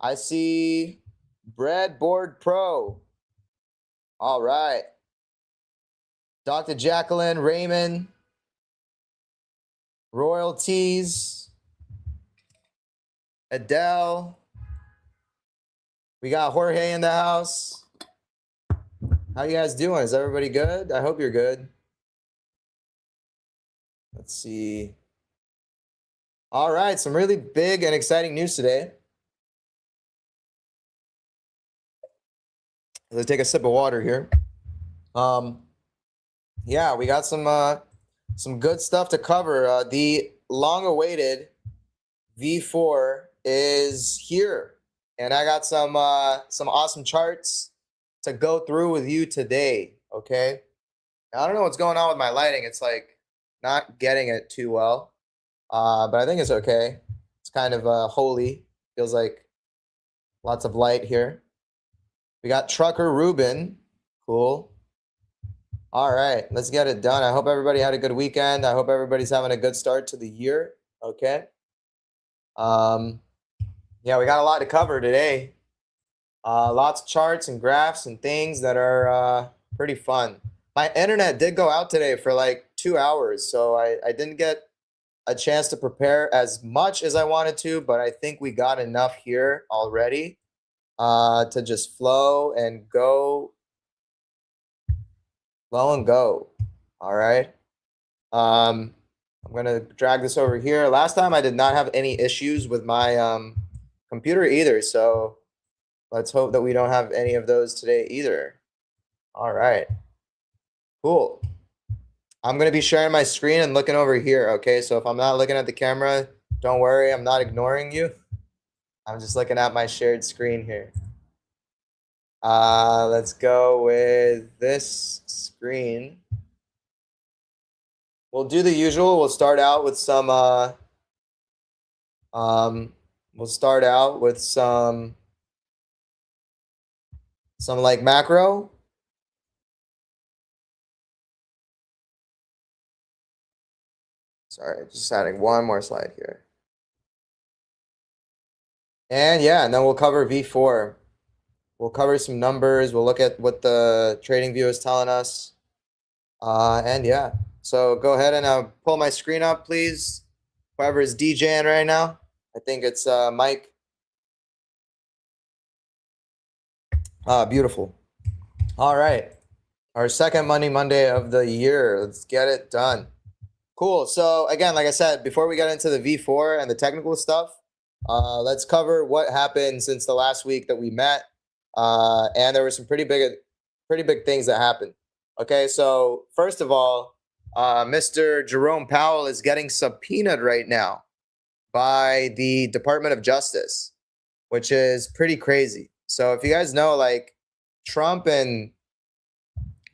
I see Breadboard Pro. All right. Dr. Jacqueline, Raymond, Royalties, Adele. We got Jorge in the house. How you guys doing? Is everybody good? I hope you're good. Let's see. All right, some really big and exciting news today. Let's take a sip of water here. Yeah, we got some good stuff to cover. The long-awaited V4 is here, and I got some awesome charts to go through with you today. Okay, I don't know what's going on with my lighting. It's like not getting it too well, but I think it's okay. It's kind of holy. Feels like lots of light here. We got Trucker Ruben. Cool. All right, let's get it done. I hope everybody had a good weekend. I hope everybody's having a good start to the year. Okay. Yeah, we got a lot to cover today. Lots of charts and graphs and things that are pretty fun. My internet did go out today for like 2 hours, so I didn't get a chance to prepare as much as I wanted to, but I think we got enough here already to just flow and go. Flow and go. All right. I'm gonna drag this over here. Last time I did not have any issues with my computer either, so let's hope that we don't have any of those today either. All right. Cool. I'm gonna be sharing my screen and looking over here. Okay, so if I'm not looking at the camera, don't worry, I'm not ignoring you. I'm just looking at my shared screen here. Let's go with this screen. We'll do the usual. We'll start out with some like macro. Sorry, just adding one more slide here. And yeah, and then we'll cover V4. We'll cover some numbers. We'll look at what the trading view is telling us. And yeah, so go ahead and pull my screen up, please. Whoever is DJing right now. I think it's Mike. Beautiful. All right. Our second Monday of the year. Let's get it done. Cool. So again, like I said, before we get into the V4 and the technical stuff, let's cover what happened since the last week that we met. And there were some pretty big things that happened. Okay, so first of all, Mr. Jerome Powell is getting subpoenaed right now by the Department of Justice, which is pretty crazy. So if you guys know, like Trump and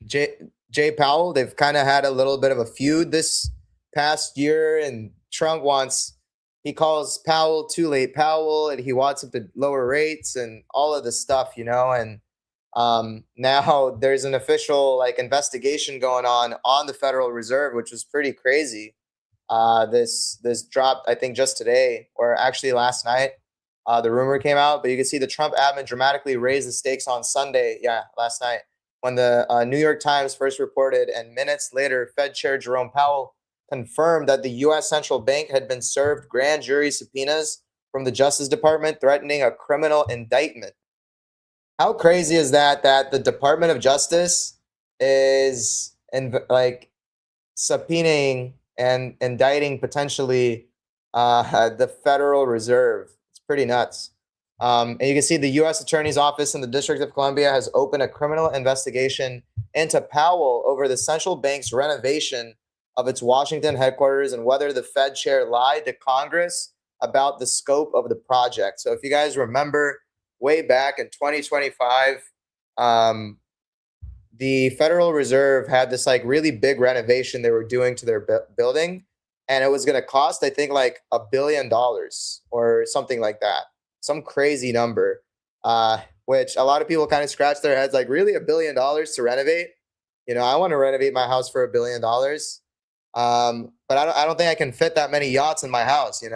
Jay Powell, they've kind of had a little bit of a feud this past year, and Trump he calls Powell too late Powell, and he wants him to lower rates and all of this stuff, and now there's an official like investigation going on the Federal Reserve, which was pretty crazy. This dropped, I think, just today, or actually last night. The rumor came out, but you can see the Trump admin dramatically raised the stakes on Sunday. Yeah, last night, when the New York Times first reported, and minutes later, Fed Chair Jerome Powell confirmed that the U.S. Central Bank had been served grand jury subpoenas from the Justice Department threatening a criminal indictment. How crazy is that the Department of Justice is subpoenaing and indicting potentially the Federal Reserve? It's pretty nuts. And you can see the U.S. Attorney's Office in the District of Columbia has opened a criminal investigation into Powell over the central bank's renovation of its Washington headquarters and whether the Fed chair lied to Congress about the scope of the project. So if you guys remember, way back in 2025, the Federal Reserve had this like really big renovation they were doing to their building, and it was going to cost, I think, like $1 billion or something like that, some crazy number, which a lot of people kind of scratch their heads, like, really $1 billion to renovate? I want to renovate my house for $1 billion, but I don't think I can fit that many yachts in my house. I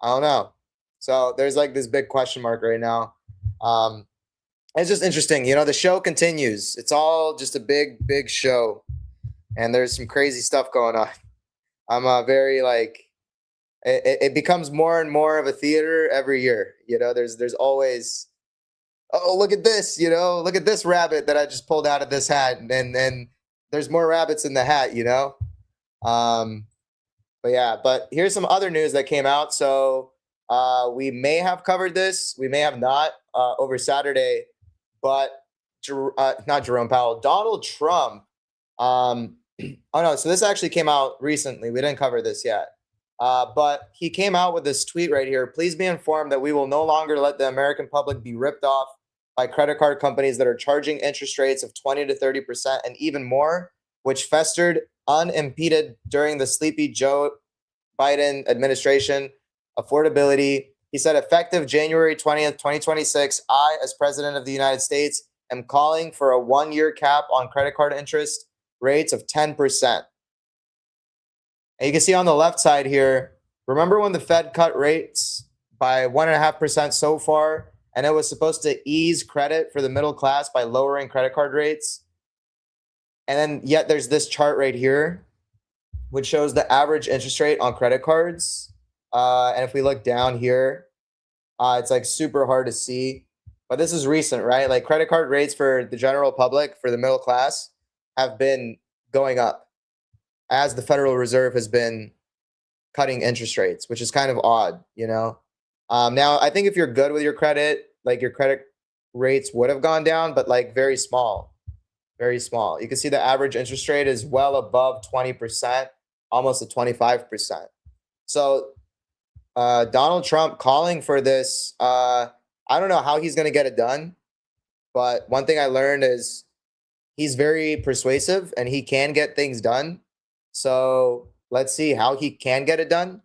don't know. So there's like this big question mark right now. Um, it's just interesting. The show continues. It's all just a big show, and there's some crazy stuff going on. I'm very like it becomes more and more of a theater every year. There's always, oh, look at this, look at this rabbit that I just pulled out of this hat, and there's more rabbits in the hat. Um, but yeah, but here's some other news that came out. So we may have covered this, we may have not over Saturday, but not Jerome Powell, Donald Trump. Oh no, so this actually came out recently. We didn't cover this yet. But he came out with this tweet right here. Please be informed that we will no longer let the American public be ripped off by credit card companies that are charging interest rates of 20 to 30% and even more, which festered unimpeded during the sleepy Joe Biden administration. Affordability. He said, effective January 20th, 2026, I, as president of the United States, am calling for a 1-year cap on credit card interest rates of 10%. And you can see on the left side here, remember when the Fed cut rates by 1.5% so far, and it was supposed to ease credit for the middle class by lowering credit card rates? And then yet there's this chart right here, which shows the average interest rate on credit cards. And if we look down here, it's like super hard to see. But this is recent, right? Like credit card rates for the general public, for the middle class, have been going up as the Federal Reserve has been cutting interest rates, which is kind of odd. Now, I think if you're good with your credit, like your credit rates would have gone down, but like very small, very small. You can see the average interest rate is well above 20%, almost at 25%. So Donald Trump calling for this, I don't know how he's going to get it done, but one thing I learned is he's very persuasive and he can get things done. So let's see how he can get it done.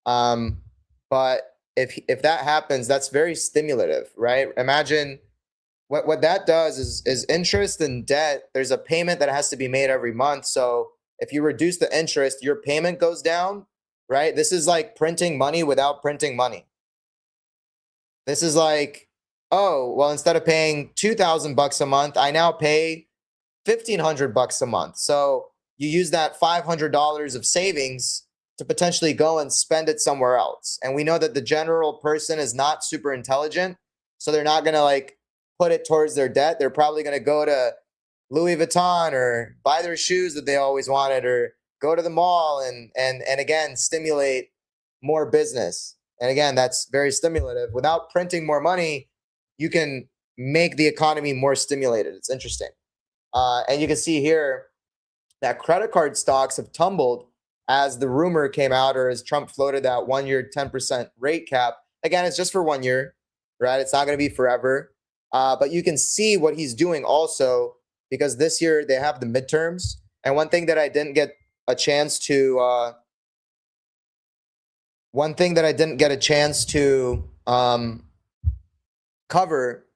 But if that happens, that's very stimulative, right? Imagine what that does is interest and debt. There's a payment that has to be made every month. So if you reduce the interest, your payment goes down, right? This is like printing money without printing money. This is like, oh, well, instead of paying $2,000 a month, I now pay $1,500 a month. So you use that $500 of savings to potentially go and spend it somewhere else. And we know that the general person is not super intelligent, so they're not going to like put it towards their debt. They're probably going to go to Louis Vuitton or buy their shoes that they always wanted, or go to the mall and again stimulate more business. And again, that's very stimulative. Without printing more money, you can make the economy more stimulated. It's interesting. And you can see here that credit card stocks have tumbled as the rumor came out, or as Trump floated that 1-year 10% rate cap. Again, it's just for 1 year, right? It's not going to be forever. But you can see what he's doing also, because this year they have the midterms. And one thing that I didn't get a chance to cover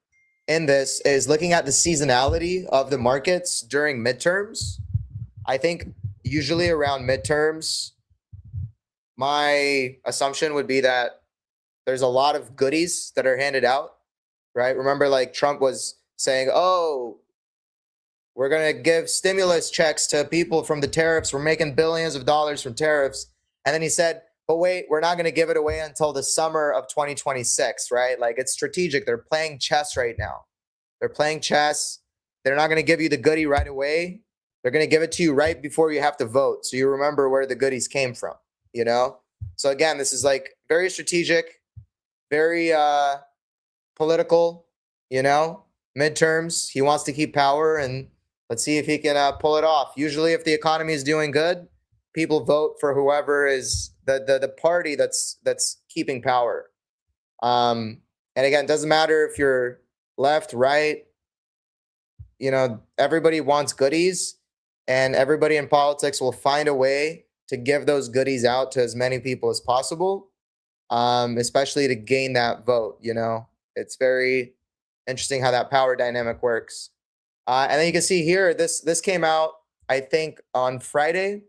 in this is looking at the seasonality of the markets during midterms. I think usually around midterms, my assumption would be that there's a lot of goodies that are handed out, right? Remember, like Trump was saying, oh, we're going to give stimulus checks to people from the tariffs. We're making billions of dollars from tariffs. And then he said, but wait, we're not going to give it away until the summer of 2026, right? Like it's strategic. They're playing chess right now. They're playing chess. They're not going to give you the goodie right away. They're going to give it to you right before you have to vote. So you remember where the goodies came from, So again, this is like very strategic, very political, midterms. He wants to keep power, and let's see if he can pull it off. Usually if the economy is doing good, people vote for whoever is the party that's keeping power. And again, it doesn't matter if you're left, right, everybody wants goodies. And everybody in politics will find a way to give those goodies out to as many people as possible, especially to gain that vote. It's very interesting how that power dynamic works. And then you can see here, this came out, I think, on Friday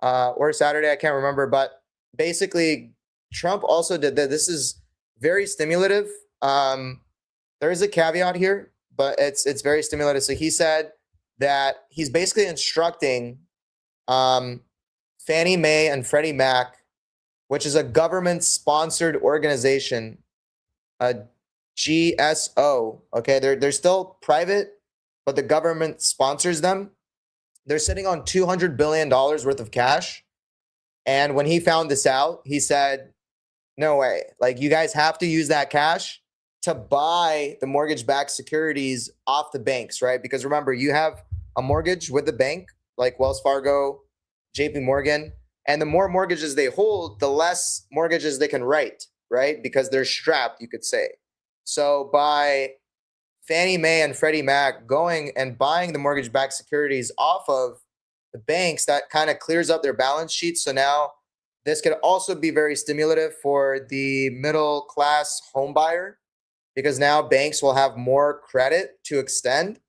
or Saturday. I can't remember. But basically, Trump also did that. This is very stimulative. There is a caveat here, but it's very stimulative. So he said that he's basically instructing Fannie Mae and Freddie Mac, which is a government-sponsored organization, a GSO. Okay, they're still private, but the government sponsors them. They're sitting on $200 billion worth of cash. And when he found this out, he said, no way. Like, you guys have to use that cash to buy the mortgage-backed securities off the banks, right? Because remember, you have a mortgage with the bank, like Wells Fargo, JP Morgan, and the more mortgages they hold, the less mortgages they can write, right? Because they're strapped, you could say. So by Fannie Mae and Freddie Mac going and buying the mortgage-backed securities off of the banks, that kind of clears up their balance sheet. So now this could also be very stimulative for the middle class home buyer, because now banks will have more credit to extend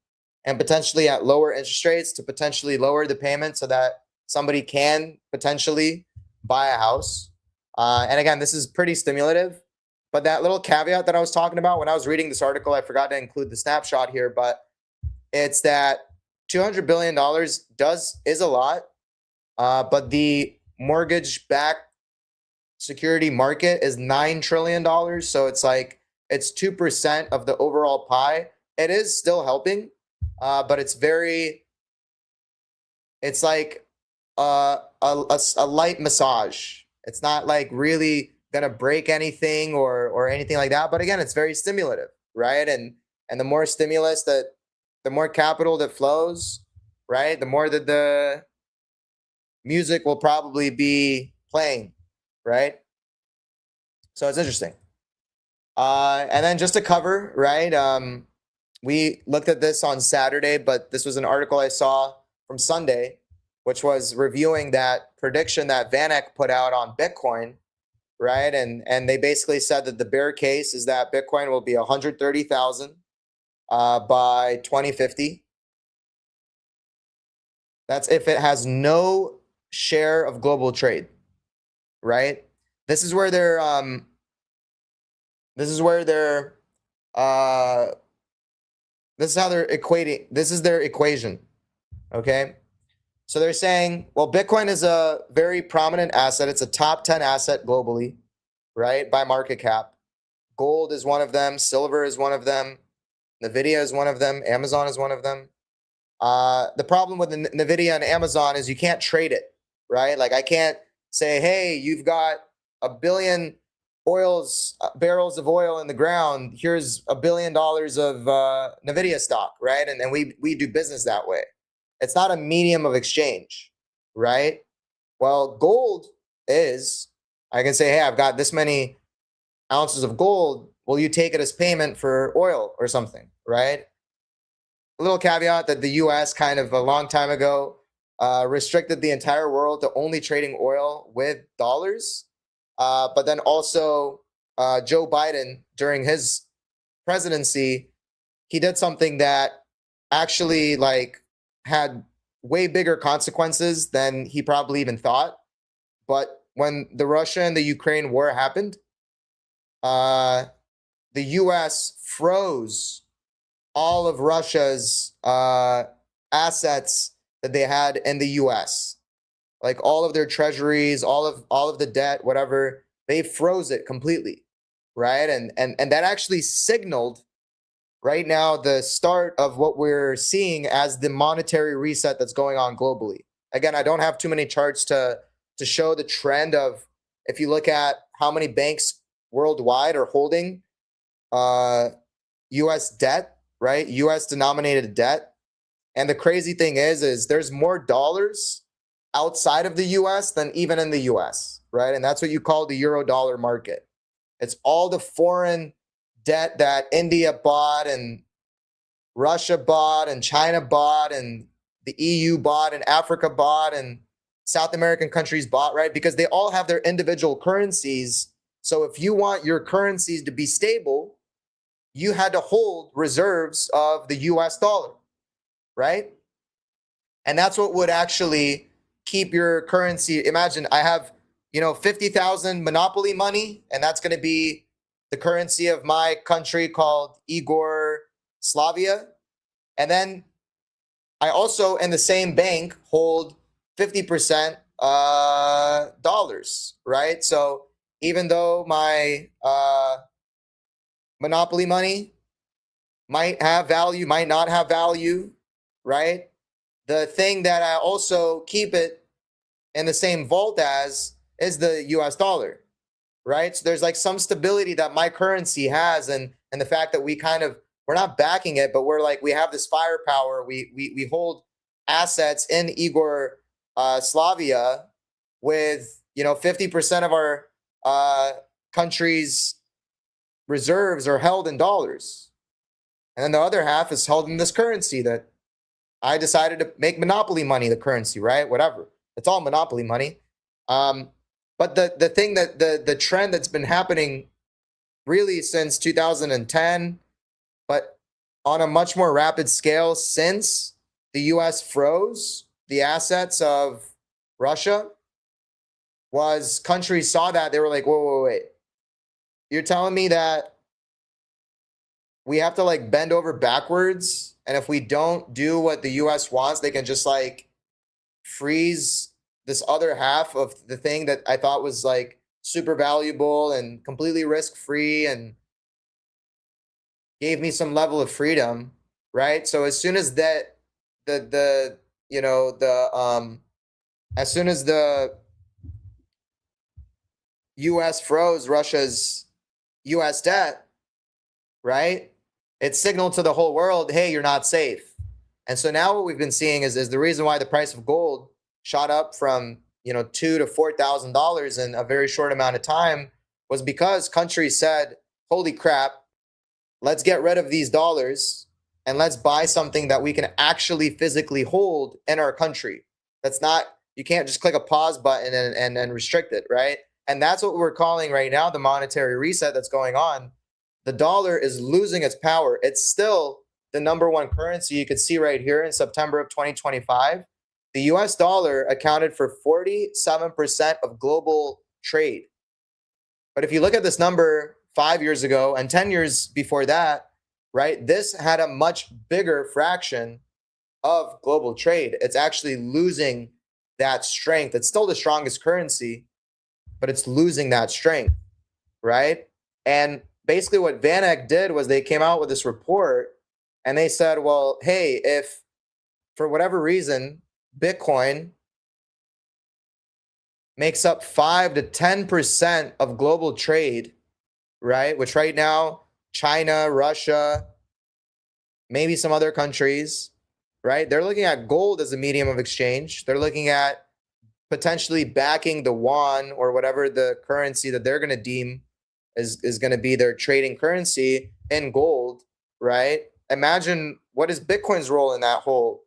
and potentially at lower interest rates to potentially lower the payment so that somebody can potentially buy a house. And again, this is pretty stimulative. But that little caveat that I was talking about when I was reading this article, I forgot to include the snapshot here, but it's that $200 billion is a lot, but the mortgage-backed security market is $9 trillion. So it's like, it's 2% of the overall pie. It is still helping, but it's like a light massage. It's not like really gonna break anything or anything like that. But again, it's very stimulative, right? And the more stimulus the more capital that flows, right? The more that the music will probably be playing, right? So it's interesting. And then just to cover, right? We looked at this on Saturday, but this was an article I saw from Sunday, which was reviewing that prediction that VanEck put out on Bitcoin, right? And they basically said that the bear case is that Bitcoin will be 130,000 by 2050. That's if it has no share of global trade, right? This is where they're this is how they're equating. This is their equation. Okay. So they're saying, well, Bitcoin is a very prominent asset. It's a top 10 asset globally, right? By market cap. Gold is one of them. Silver is one of them. NVIDIA is one of them. Amazon is one of them. The problem with NVIDIA and Amazon is you can't trade it, right? Like, I can't say, hey, you've got 1 billion barrels of oil in the ground. Here's $1 billion of NVIDIA stock, right? And we do business that way. It's not a medium of exchange, right? Well, gold is, I can say, hey, I've got this many ounces of gold. Will you take it as payment for oil or something, right? A little caveat that the US kind of a long time ago restricted the entire world to only trading oil with dollars. But then also Joe Biden, during his presidency, he did something that actually had way bigger consequences than he probably even thought. But when the Russia and the Ukraine war happened, the US froze all of Russia's assets that they had in the US. Like all of their treasuries, all of the debt, whatever, they froze it completely, right? And that actually signaled right now the start of what we're seeing as the monetary reset that's going on globally. Again, I don't have too many charts to show the trend of, if you look at how many banks worldwide are holding US debt, right? US denominated debt. And the crazy thing is there's more dollars outside of the US than even in the US, right? And that's what you call the euro dollar market. It's all the foreign debt that India bought and Russia bought and China bought and the EU bought and Africa bought and South American countries bought, right? Because they all have their individual currencies. So if you want your currencies to be stable, you had to hold reserves of the US dollar, right? And that's what would actually keep your currency. Imagine I have, 50,000 monopoly money, and that's going to be the currency of my country called Igor Slavia. And then I also, in the same bank, hold 50% dollars, right? So even though my monopoly money might have value, might not have value, right? The thing that I also keep it in the same vault as is the US dollar, right? So there's like some stability that my currency has, and the fact that we're not backing it, but we're like we have this firepower. We hold assets in Igor Slavia with 50% of our country's reserves are held in dollars, and then the other half is held in this currency that I decided to make monopoly money the currency, right? Whatever, it's all monopoly money. But the thing that the trend that's been happening really since 2010, but on a much more rapid scale since the US froze the assets of Russia, was countries saw that, they were like, whoa, wait. You're telling me that we have to like bend over backwards, and if we don't do what the US wants, they can just like freeze this other half of the thing that I thought was like super valuable and completely risk free and gave me some level of freedom, right? So as soon as that the you know the as soon as the US froze Russia's US debt, right? It signaled to the whole world, hey, you're not safe. And so now what we've been seeing is the reason why the price of gold shot up from $2,000 to $4,000 in a very short amount of time was because countries said, holy crap, let's get rid of these dollars and let's buy something that we can actually physically hold in our country. That's not, you can't just click a pause button and restrict it, right? And that's what we're calling right now the monetary reset that's going on. The dollar is losing its power. It's still the number one currency. You can see right here in September of 2025, the US dollar accounted for 47% of global trade. But if you look at this number 5 years ago and 10 years before that, right, this had a much bigger fraction of global trade. It's actually losing that strength. It's still the strongest currency, but it's losing that strength, right? And basically what VanEck did was they came out with this report and they said, well, hey, if for whatever reason Bitcoin makes up 5 to 10% of global trade, right? Which right now, China, Russia, maybe some other countries, right? They're looking at gold as a medium of exchange. They're looking at potentially backing the yuan or whatever the currency that they're going to deem is going to be their trading currency in gold, right? Imagine what is Bitcoin's role in that whole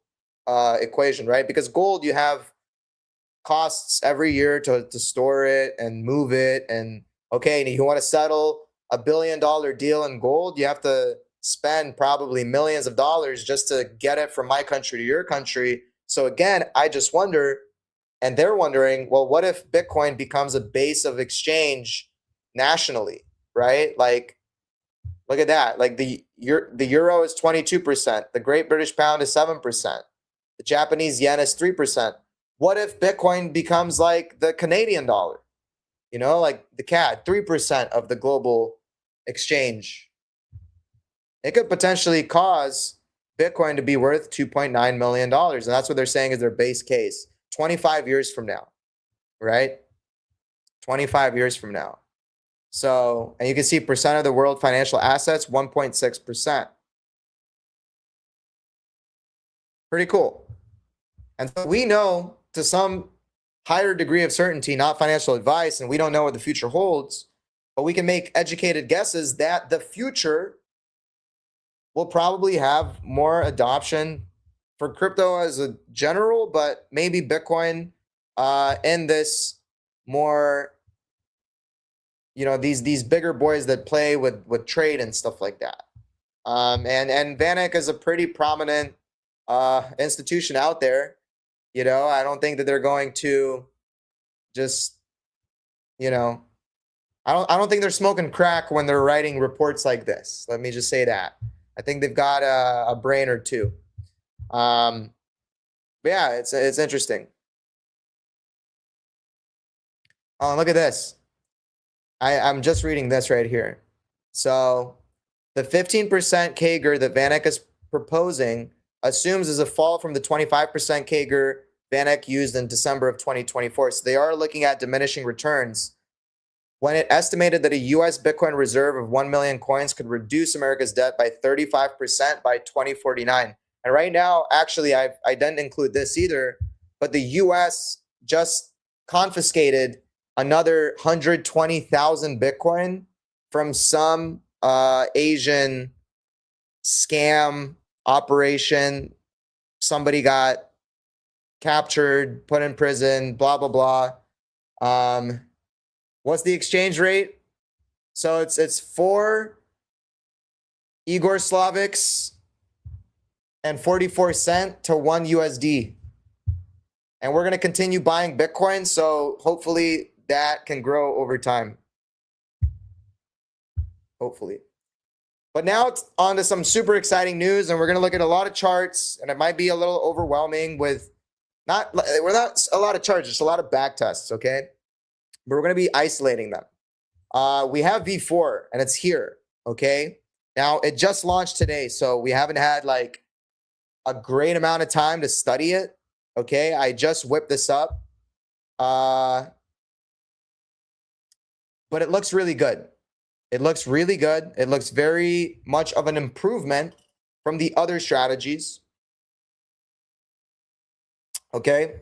equation, right? Because gold, you have costs every year to store it and move it. And okay, you want to settle $1 billion deal in gold, you have to spend probably millions of dollars just to get it from my country to your country. So again, I just wonder, and they're wondering, well, what if Bitcoin becomes a base of exchange nationally, right? Like, look at that. Like the euro is 22%, the Great British Pound is 7%, the Japanese yen is 3%. What if Bitcoin becomes like the Canadian dollar? Like the CAD, 3% of the global exchange. It could potentially cause Bitcoin to be worth $2.9 million. And that's what they're saying is their base case. 25 years from now, right? 25 years from now. So, and you can see percent of the world financial assets, 1.6%. Pretty cool. And so we know to some higher degree of certainty, not financial advice, and we don't know what the future holds, but we can make educated guesses that the future will probably have more adoption for crypto as a general, but maybe Bitcoin in this more, these bigger boys that play with trade and stuff like that. And VanEck is a pretty prominent institution out there. I don't think that they're going to just, I don't think they're smoking crack when they're writing reports like this. Let me just say that. I think they've got a brain or two. But yeah, it's interesting. Oh, look at this. I'm just reading this right here. So the 15% CAGR that VanEck is proposing assumes is a fall from the 25% CAGR VanEck used in December of 2024. So they are looking at diminishing returns. When it estimated that a US Bitcoin reserve of 1 million coins could reduce America's debt by 35% by 2049. And right now, actually, I didn't include this either, but the US just confiscated another 120,000 Bitcoin from some Asian scam operation. Somebody got captured, put in prison, blah, blah, blah. What's the exchange rate? So it's 4 Igor Slavics and 44 cent to 1 USD. And we're going to continue buying Bitcoin, so hopefully that can grow over time. Hopefully. But now it's on to some super exciting news, and we're going to look at a lot of charts, and it might be a little overwhelming with we're not a lot of charts, just a lot of back tests, okay? But we're going to be isolating them. We have V4 and it's here, okay? Now it just launched today, so we haven't had like a great amount of time to study it, okay? I just whipped this up. But it looks really good. It looks really good. It looks very much of an improvement from the other strategies. Okay?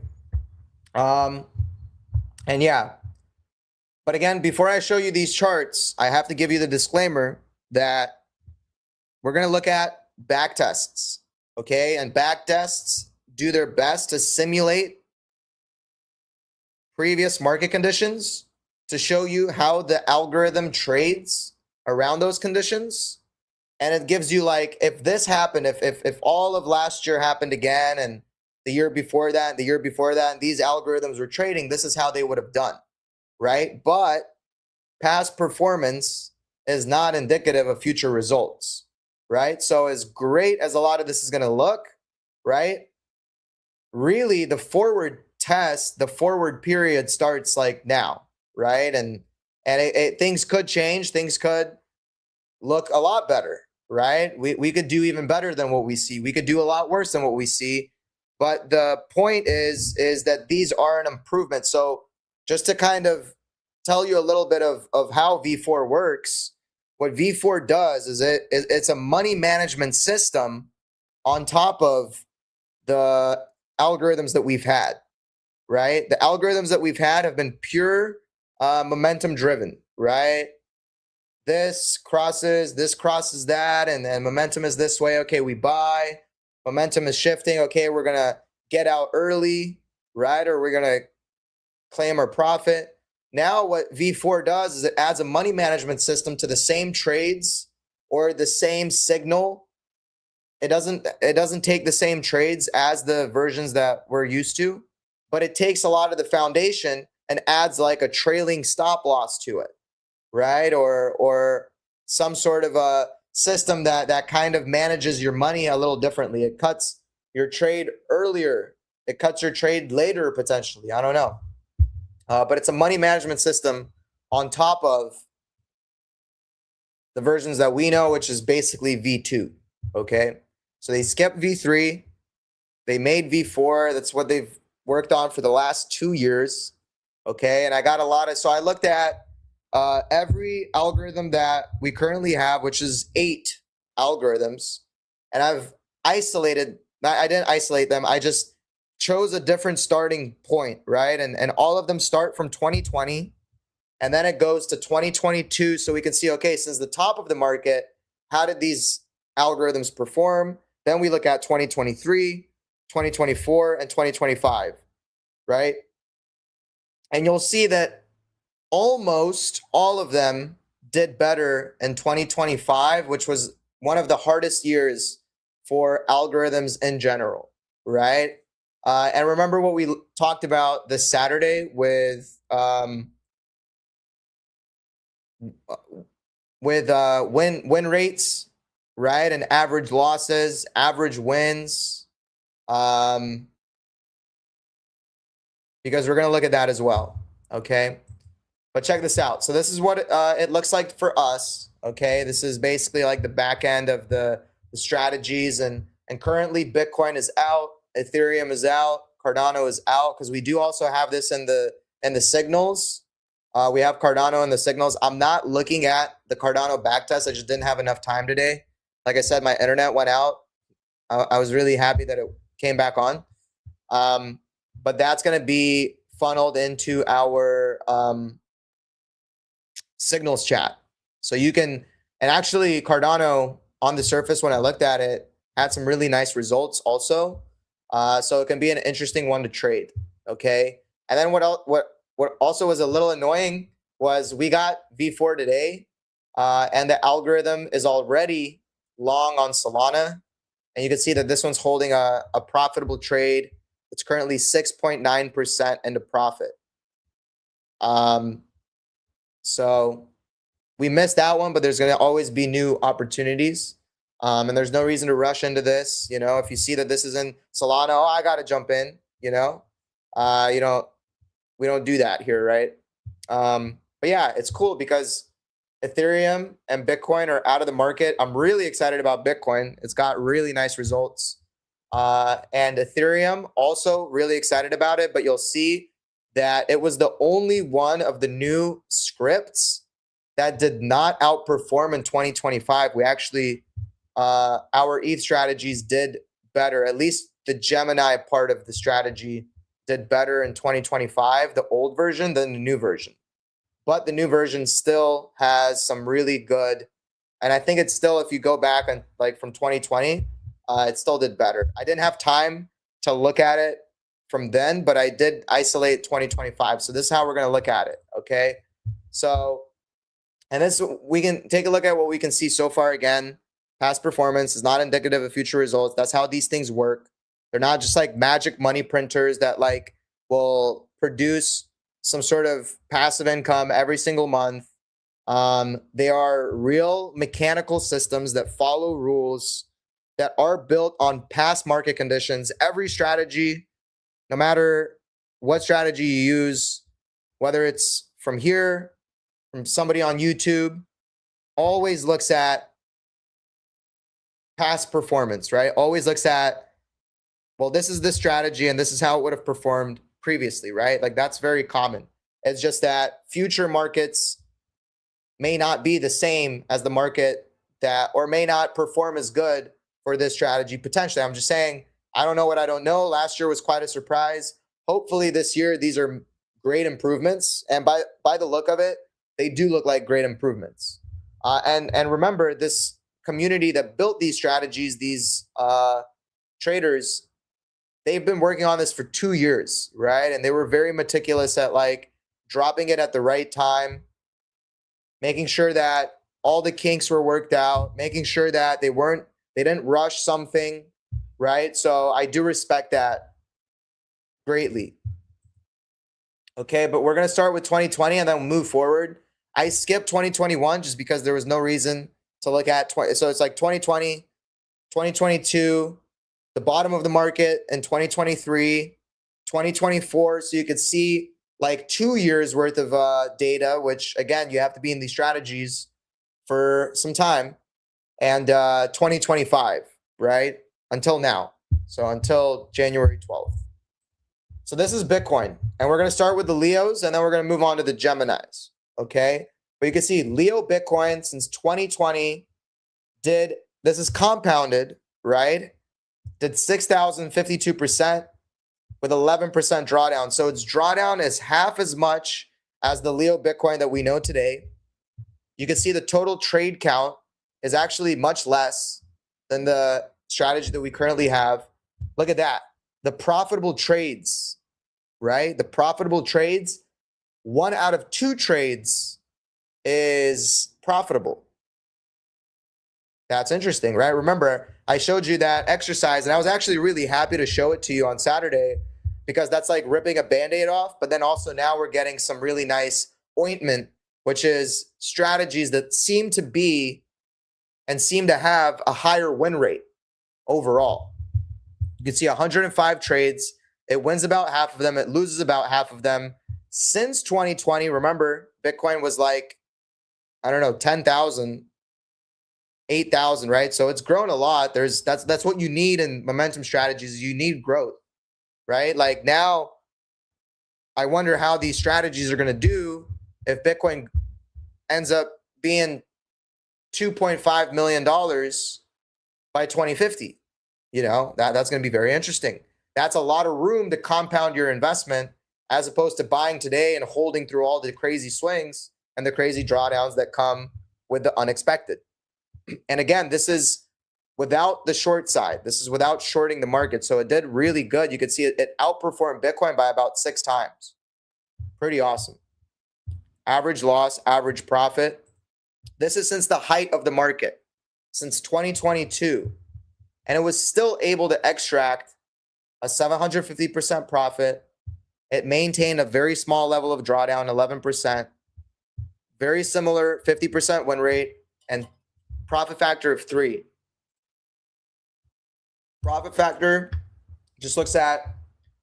And yeah. But again, before I show you these charts, I have to give you the disclaimer that we're going to look at back tests, okay? And back tests do their best to simulate previous market conditions to show you how the algorithm trades around those conditions. And it gives you like, if this happened, if all of last year happened again, and the year before that, and these algorithms were trading, this is how they would have done. Right? But past performance is not indicative of future results, right? So as great as a lot of this is going to look, right? Really the forward test, the forward period starts like now, right? And things could change, things could look a lot better, right? We could do even better than what we see. We could do a lot worse than what we see. But the point is that these are an improvement. So just to kind of tell you a little bit of how V4 works, what V4 does is it's a money management system on top of the algorithms that we've had, right? The algorithms that we've had have been pure momentum driven, right? This crosses that, and then momentum is this way. Okay, we buy. Momentum is shifting. Okay, we're going to get out early, right? Or we're going to claim our profit. Now what V4 does is it adds a money management system to the same trades or the same signal. It doesn't take the same trades as the versions that we're used to, but it takes a lot of the foundation and adds like a trailing stop loss to it, right? Or some sort of a system that kind of manages your money a little differently. It cuts your trade earlier. It cuts your trade later potentially. I don't know. But it's a money management system on top of the versions that we know, which is basically V2, okay? So they skipped V3. They made V4. That's what they've worked on for the last 2 years, okay? And I got a lot of, so I looked at every algorithm that we currently have, which is 8 algorithms, and I've isolated, I didn't isolate them, I just chose a different starting point, right? And all of them start from 2020, and then it goes to 2022, so we can see, okay, since the top of the market, how did these algorithms perform? Then we look at 2023, 2024, and 2025, right? And you'll see that almost all of them did better in 2025, which was one of the hardest years for algorithms in general, right? And remember what we talked about this Saturday with with win rates, right, and average losses, average wins, because we're gonna look at that as well. Okay, but check this out. So this is what it looks like for us. Okay, this is basically like the back end of the strategies, and currently Bitcoin is out, Ethereum is out, Cardano is out, because we do also have this in the signals. We have Cardano in the signals. I'm not looking at the Cardano backtest. I just didn't have enough time today. Like I said, my internet went out. I was really happy that it came back on. But that's going to be funneled into our signals chat. So you can, and actually Cardano on the surface, when I looked at it, had some really nice results also. So it can be an interesting one to trade. Okay. And then what also was a little annoying was we got V4 today, and the algorithm is already long on Solana. And you can see that this one's holding a profitable trade. It's currently 6.9% into profit. So we missed that one, but there's going to always be new opportunities. And there's no reason to rush into this. You know, if you see that this is in Solana, oh, I got to jump in, you know, we don't do that here, right? But yeah, it's cool because Ethereum and Bitcoin are out of the market. I'm really excited about Bitcoin. It's got really nice results. And Ethereum, also really excited about it, but you'll see that it was the only one of the new scripts that did not outperform in 2025. We actually, our ETH strategies did better. At least the Gemini part of the strategy did better in 2025, the old version, than the new version. But the new version still has some really good, and I think it's still, if you go back and like from 2020, it still did better. I didn't have time to look at it from then, but I did isolate 2025. So this is how we're going to look at it. Okay. So, and this, we can take a look at what we can see so far. Again, past performance is not indicative of future results. That's how these things work. They're not just like magic money printers that like will produce some sort of passive income every single month. They are real mechanical systems that follow rules that are built on past market conditions. Every strategy, no matter what strategy you use, whether it's from here, from somebody on YouTube, always looks at past performance, right? Always looks at, well, this is the strategy and this is how it would have performed previously, right? Like that's very common. It's just that future markets may not be the same as the market that, or may not perform as good for this strategy potentially. I'm just saying, I don't know what I don't know. Last year was quite a surprise. Hopefully this year, these are great improvements. And by the look of it, they do look like great improvements. And remember, this community that built these strategies, these traders, they've been working on this for 2 years, right? And they were very meticulous at like dropping it at the right time, making sure that all the kinks were worked out, making sure that they didn't rush something, right? So I do respect that greatly. Okay, but we're going to start with 2020 and then we'll move forward. I skipped 2021 just because there was no reason to look at 20. So it's like 2020, 2022, the bottom of the market in 2023, 2024. So you could see like 2 years worth of data, which again, you have to be in these strategies for some time. And 2025, right? Until now. So until January 12th. So this is Bitcoin. And we're going to start with the Leos and then we're going to move on to the Geminis. Okay. But you can see Leo Bitcoin since 2020 this is compounded, right? Did 6,052% with 11% drawdown. So its drawdown is half as much as the Leo Bitcoin that we know today. You can see the total trade count is actually much less than the strategy that we currently have. Look at that. The profitable trades, right? The profitable trades, 1 out of 2 trades is profitable. That's interesting, right? Remember, I showed you that exercise and I was actually really happy to show it to you on Saturday because that's like ripping a Band-Aid off. But then also now we're getting some really nice ointment which is strategies that seem to be and seem to have a higher win rate overall. You can see 105 trades. It wins about half of them. It loses about half of them. Since 2020, remember, Bitcoin was like, I don't know, 10,000, 8,000, right? So it's grown a lot. That's what you need in momentum strategies. You need growth, right? Like now, I wonder how these strategies are going to do if Bitcoin ends up being $2.5 million by 2050. You know, that's going to be very interesting. That's a lot of room to compound your investment as opposed to buying today and holding through all the crazy swings and the crazy drawdowns that come with the unexpected. And again, this is without the short side. This is without shorting the market. So it did really good. You could see it outperformed Bitcoin by about 6 times. Pretty awesome. Average loss, average profit. This is since the height of the market, since 2022. And it was still able to extract a 750% profit. It maintained a very small level of drawdown, 11%. Very similar 50% win rate and profit factor of 3. Profit factor just looks at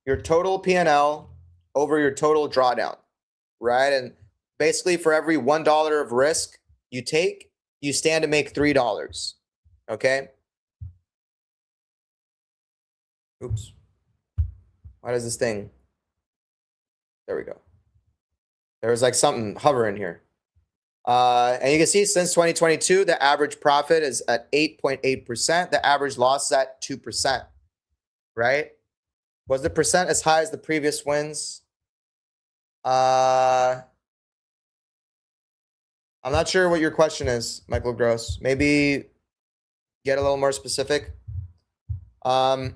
your total P&L over your total drawdown, right? And basically for every $1 of risk you take, you stand to make $3, okay? Oops. Why does this thing? There we go. There was like something hovering here. And you can see since 2022, the average profit is at 8.8%. The average loss is at 2%, right? Was the percent as high as the previous wins? I'm not sure what your question is, Michael Gross. Maybe get a little more specific. But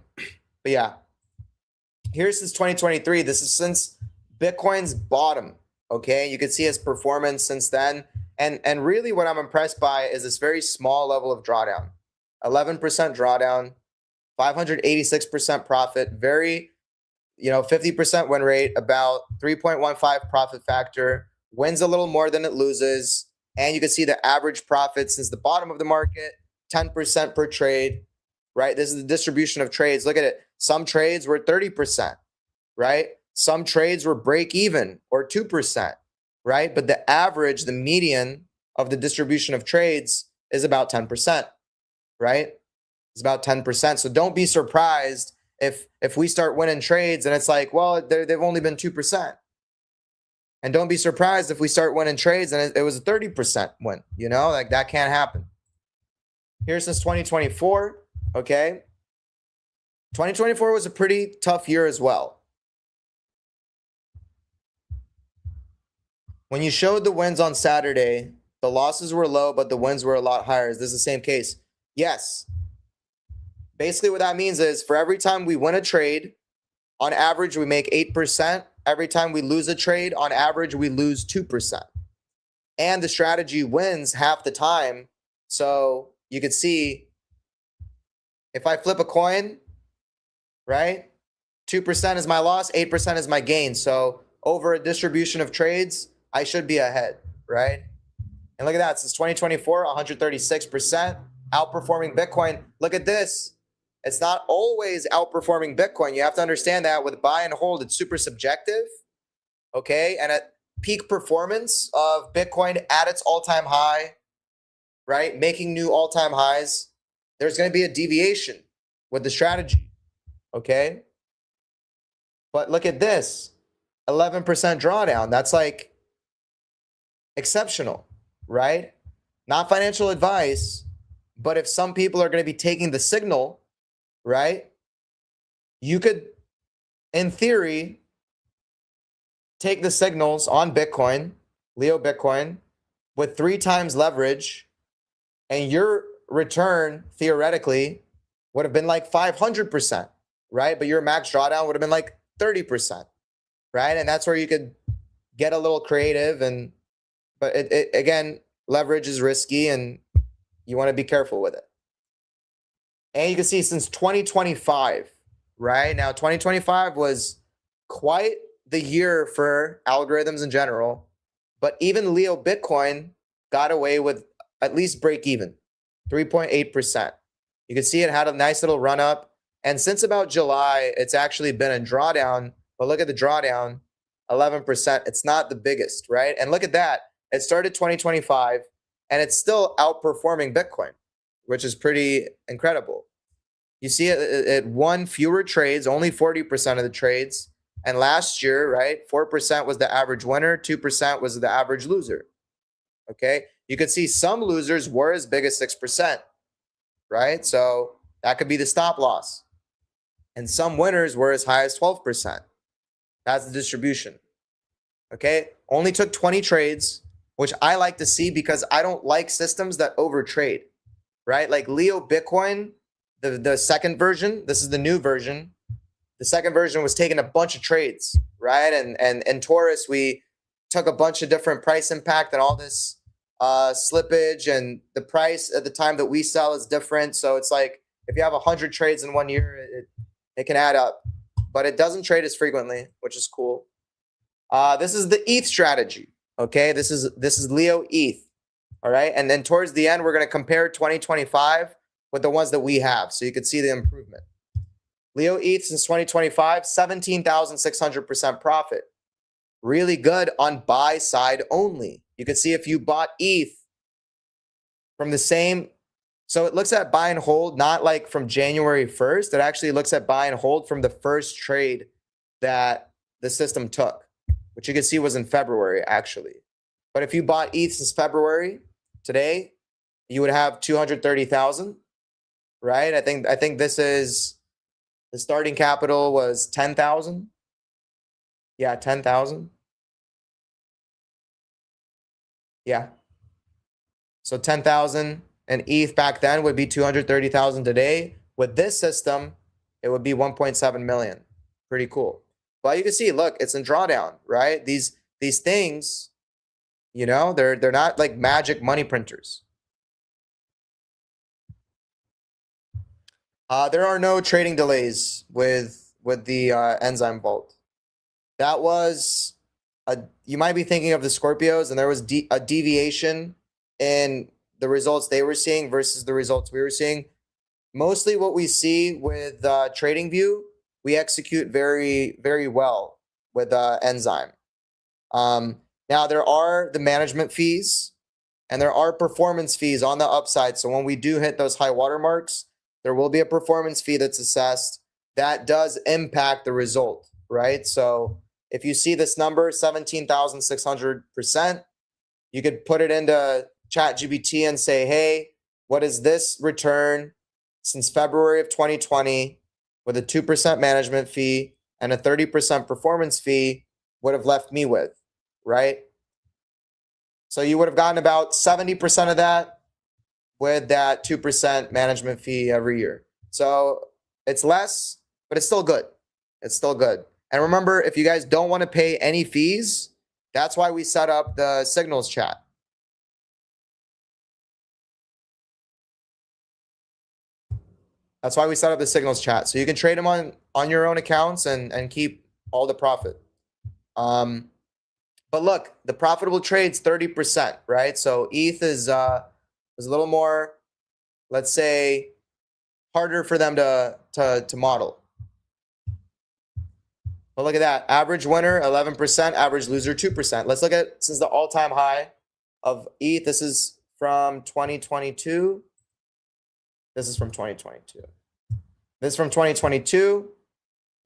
yeah, here's since 2023. This is since Bitcoin's bottom. Okay, you can see its performance since then. And really what I'm impressed by is this very small level of drawdown. 11% drawdown, 586% profit, very, 50% win rate, about 3.15 profit factor, wins a little more than it loses. And you can see the average profit since the bottom of the market, 10% per trade, right? This is the distribution of trades. Look at it. Some trades were 30%, right? Some trades were break even or 2%, right? But the average, the median of the distribution of trades is about 10%, right? It's about 10%. So don't be surprised if we start winning trades and it's like, well, they've only been 2%. And don't be surprised if we start winning trades and it was a 30% win, like that can't happen. Here since 2024, okay? 2024 was a pretty tough year as well. When you showed the wins on Saturday, the losses were low, but the wins were a lot higher. Is this the same case? Yes. Basically, what that means is for every time we win a trade, on average, we make 8%. Every time we lose a trade, on average, we lose 2%. And the strategy wins half the time. So you could see if I flip a coin, right? 2% is my loss, 8% is my gain. So over a distribution of trades, I should be ahead, right? And look at that. Since 2024, 136%, outperforming Bitcoin. Look at this. It's not always outperforming Bitcoin. You have to understand that with buy and hold, it's super subjective, okay? And at peak performance of Bitcoin at its all-time high, right, making new all-time highs, there's going to be a deviation with the strategy, okay? But look at this, 11% drawdown. That's like exceptional, right? Not financial advice, but if some people are going to be taking the signal, right, you could, in theory, take the signals on Bitcoin, Leo Bitcoin, with 3 times leverage, and your return theoretically would have been like 500%, right? But your max drawdown would have been like 30%, right? And that's where you could get a little creative. But again, leverage is risky and you want to be careful with it. And you can see since 2025, right? Now, 2025 was quite the year for algorithms in general. But even Leo Bitcoin got away with at least break even, 3.8%. You can see it had a nice little run up. And since about July, it's actually been a drawdown. But look at the drawdown, 11%. It's not the biggest, right? And look at that. It started 2025 and it's still outperforming Bitcoin, which is pretty incredible. You see it won fewer trades, only 40% of the trades. And last year, right, 4% was the average winner, 2% was the average loser. Okay. You could see some losers were as big as 6%, right? So that could be the stop loss. And some winners were as high as 12%. That's the distribution. Okay. Only took 20 trades, which I like to see because I don't like systems that overtrade, right? Like Leo Bitcoin, the second version, this is the new version. The second version was taking a bunch of trades, right? And Taurus, we took a bunch of different price impact and all this slippage, and the price at the time that we sell is different. So it's like if you have 100 trades in 1 year, it can add up, but it doesn't trade as frequently, which is cool. This is the ETH strategy. Okay, this is Leo ETH. All right, and then towards the end, we're going to compare 2025 with the ones that we have, so you can see the improvement. Leo ETH since 2025, 17,600% profit. Really good on buy side only. You can see if you bought ETH from the same, so it looks at buy and hold, not like from January 1st. It actually looks at buy and hold from the first trade that the system took, which you can see was in February actually. But if you bought ETH since February, today, you would have 230,000, right? I think this is, the starting capital was 10,000. Yeah, 10,000. Yeah. So 10,000 and ETH back then would be 230,000 today. With this system, it would be 1.7 million. Pretty cool. But you can see, look, it's in drawdown, right? These things, you know, they're not like magic money printers. There are no trading delays with the Enzyme Vault. That was you might be thinking of the Scorpios, and there was a deviation in the results they were seeing versus the results we were seeing. Mostly what we see with TradingView, we execute very, very well with Enzyme. Now, there are the management fees and there are performance fees on the upside. So when we do hit those high watermarks, there will be a performance fee that's assessed. That does impact the result, right? So if you see this number, 17,600%, you could put it into ChatGPT and say, hey, what is this return since February of 2020 with a 2% management fee and a 30% performance fee would have left me with, right? So you would have gotten about 70% of that with that 2% management fee every year. So it's less, but it's still good. It's still good. And remember, if you guys don't want to pay any fees, that's why we set up the Signals chat. That's why we set up the Signals chat. So you can trade them on your own accounts and keep all the profit. But look, the profitable trade's 30%, right? So ETH is a little more, let's say, harder for them to model. But look at that. Average winner, 11%. Average loser, 2%. Let's look at, since the all-time high of ETH, this is from 2022. This is from 2022. This is from 2022.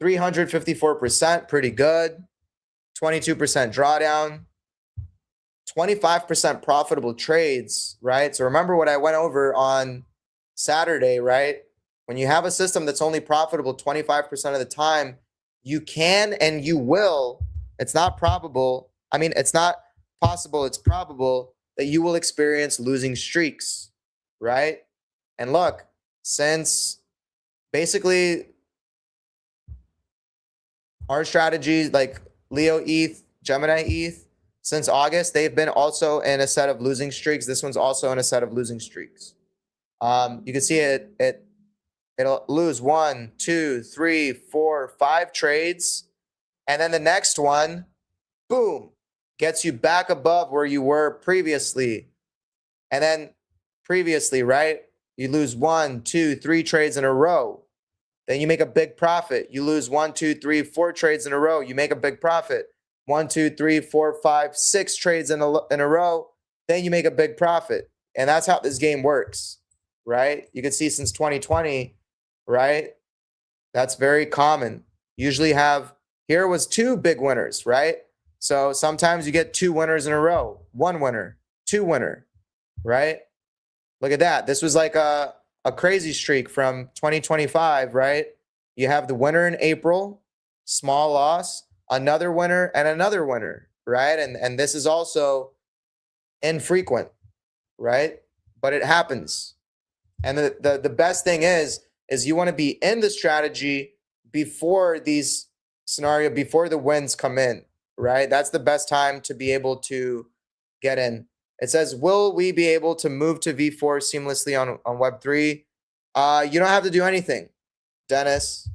354%, pretty good. 22% drawdown. 25% profitable trades, right? So remember what I went over on Saturday, right? When you have a system that's only profitable 25% of the time, you can and you will, it's not probable. I mean, it's not possible, it's probable that you will experience losing streaks, right? And look, since basically our strategies like Leo ETH, Gemini ETH, since August, they've been also in a set of losing streaks. This one's also in a set of losing streaks. You can see it'll lose 1, 2, 3, 4, 5 trades. And then the next one, boom, gets you back above where you were previously. And then previously, right? You lose 1, 2, 3 trades in a row. Then you make a big profit. You lose 1, 2, 3, 4 trades in a row. You make a big profit. 1, 2, 3, 4, 5, 6 trades in a row. Then you make a big profit. And that's how this game works, right? You can see since 2020, right? That's very common. Usually have, here was 2 big winners, right? So sometimes you get 2 winners in a row, 1 winner, 2 winner, right? Look at that. This was like a crazy streak from 2025, right? You have the winner in April, small loss, another winner, and another winner, right? And this is also infrequent, right? But it happens. And the best thing is you want to be in the strategy before these scenario, before the wins come in, right? That's the best time to be able to get in. It says, will we be able to move to V4 seamlessly on Web3? You don't have to do anything, Dennis.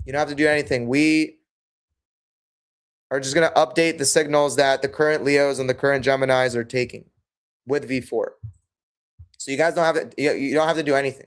You don't have to do anything. We are just going to update the signals that the current Leos and the current Geminis are taking with V4. So you guys don't have to, you don't have to do anything.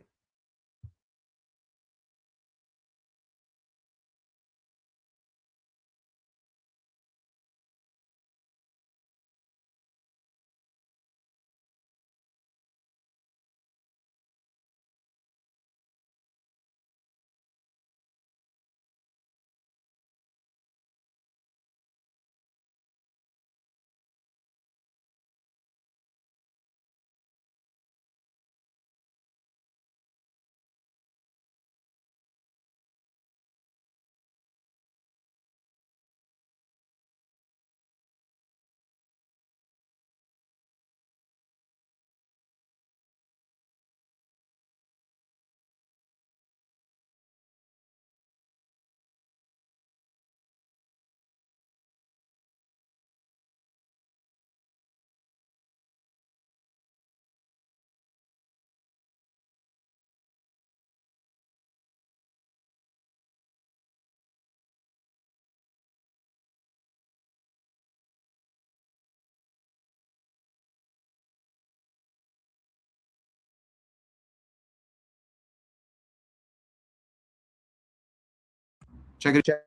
Check it. Check.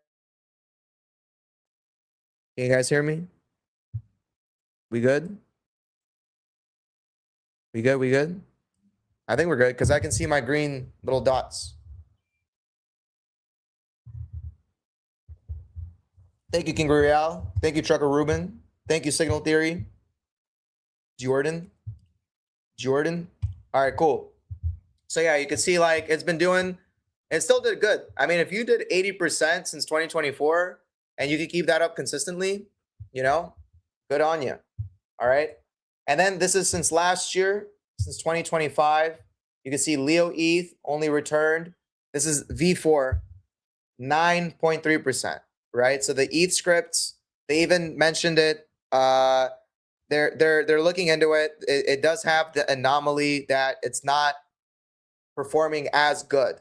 Can you guys hear me? We good? We good? We good? I think we're good because I can see my green little dots. Thank you, King Real. Thank you, Trucker Ruben. Thank you, Signal Theory. Jordan. All right, cool. So yeah, you can see like it's been doing, it still did good. I mean, if you did 80% since 2024 and you can keep that up consistently, you know, good on you. All right. And then this is since last year, since 2025. You can see Leo ETH only returned. This is V4, 9.3%, right? So the ETH scripts, they even mentioned it. They're looking into it. It does have the anomaly that it's not performing as good,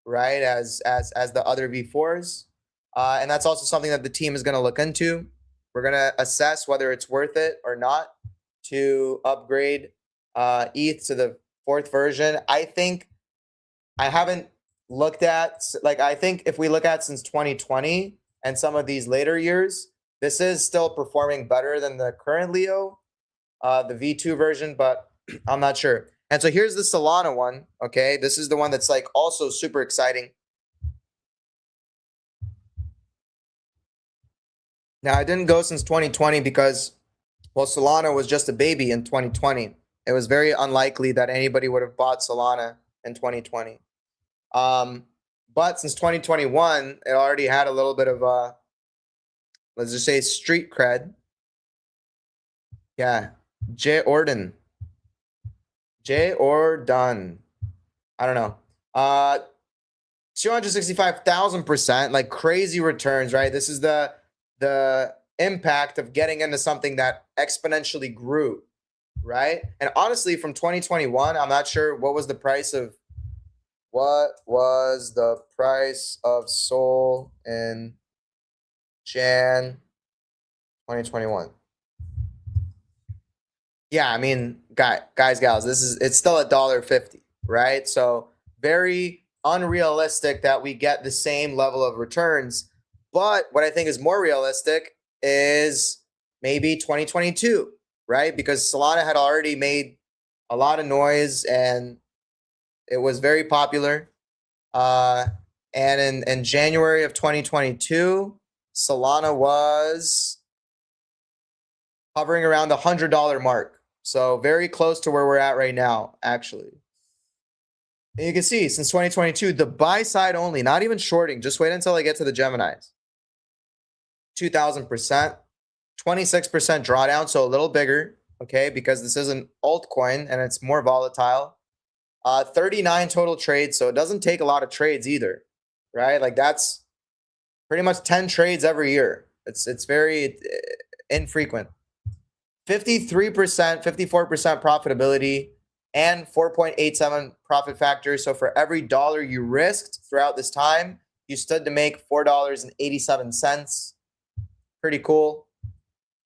right, as the other V4s. And that's also something that the team is going to look into. We're going to assess whether it's worth it or not to upgrade ETH to the 4th version. I think I haven't looked at, like, I think if we look at since 2020 and some of these later years, this is still performing better than the current Leo, the V2 version, but I'm not sure. And so here's the Solana one, okay? This is the one that's like also super exciting. Now, I didn't go since 2020 because, well, Solana was just a baby in 2020. It was very unlikely that anybody would have bought Solana in 2020. But since 2021, it already had a little bit of let's just say street cred. Yeah, Jordan. I don't know. 265,000%, like crazy returns, right? This is the impact of getting into something that exponentially grew, right? And honestly, from 2021, I'm not sure what was the price of Sol in Jan 2021. Yeah, I mean, guys, gals, it's still $1.50, right? So very unrealistic that we get the same level of returns. But what I think is more realistic is maybe 2022, right? Because Solana had already made a lot of noise and it was very popular. And in January of 2022, Solana was hovering around the $100 mark. So very close to where we're at right now, actually. And you can see since 2022, the buy side only, not even shorting, just wait until I get to the Geminis. 2000%, 26% drawdown, so a little bigger, okay, because this is an altcoin and it's more volatile. 39 total trades, so it doesn't take a lot of trades either, right? Like that's pretty much 10 trades every year. It's very infrequent. 53%, 54% profitability, and 4.87 profit factor. So for every dollar you risked throughout this time, you stood to make $4.87. Pretty cool.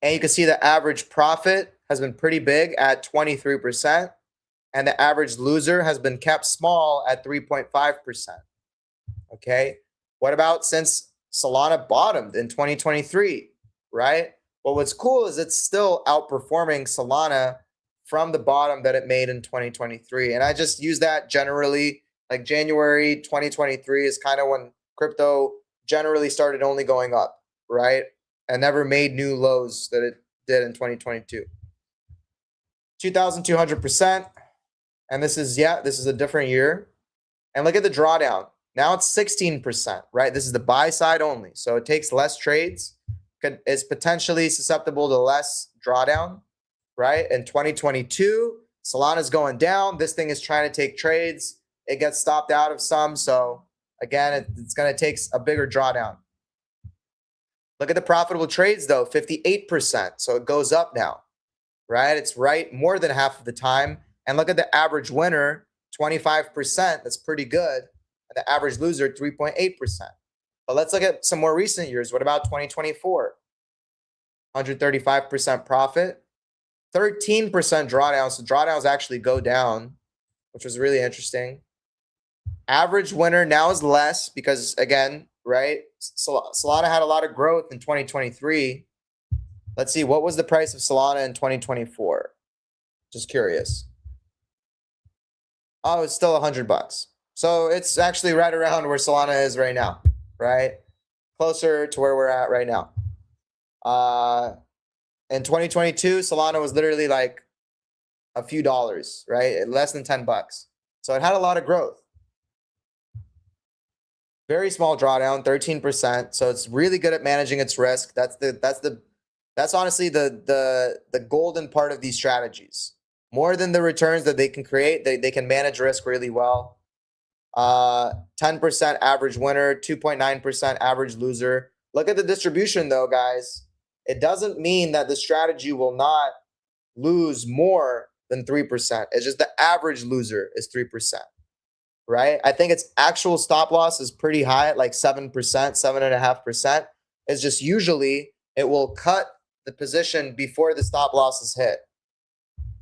And you can see the average profit has been pretty big at 23%, and the average loser has been kept small at 3.5%. Okay. What about since Solana bottomed in 2023, right? Well, what's cool is it's still outperforming Solana from the bottom that it made in 2023. And I just use that generally, like January 2023 is kind of when crypto generally started only going up, right? And never made new lows that it did in 2022. 2,200%. And this is a different year. And look at the drawdown. Now it's 16%, right? This is the buy side only. So it takes less trades, is potentially susceptible to less drawdown, right? In 2022, Solana's going down. This thing is trying to take trades. It gets stopped out of some. So again, it's going to take a bigger drawdown. Look at the profitable trades though, 58%. So it goes up now, right? It's right more than half of the time. And look at the average winner, 25%. That's pretty good. And the average loser, 3.8%. But let's look at some more recent years. What about 2024? 135% profit, 13% drawdown. So drawdowns actually go down, which was really interesting. Average winner now is less because, again, right, Solana had a lot of growth in 2023. Let's see, what was the price of Solana in 2024? Just curious. Oh, it's still $100. So it's actually right around where Solana is right now, right? Closer to where we're at right now. In 2022, Solana was literally like a few dollars, right? Less than $10. So it had a lot of growth. Very small drawdown, 13%. So it's really good at managing its risk. That's honestly the golden part of these strategies. More than the returns that they can create, they can manage risk really well. 10% average winner, 2.9% average loser. Look at the distribution though, guys. It doesn't mean that the strategy will not lose more than 3%. It's just the average loser is 3%, right? I think its actual stop loss is pretty high at like 7%, 7.5%. It's just usually it will cut the position before the stop loss is hit.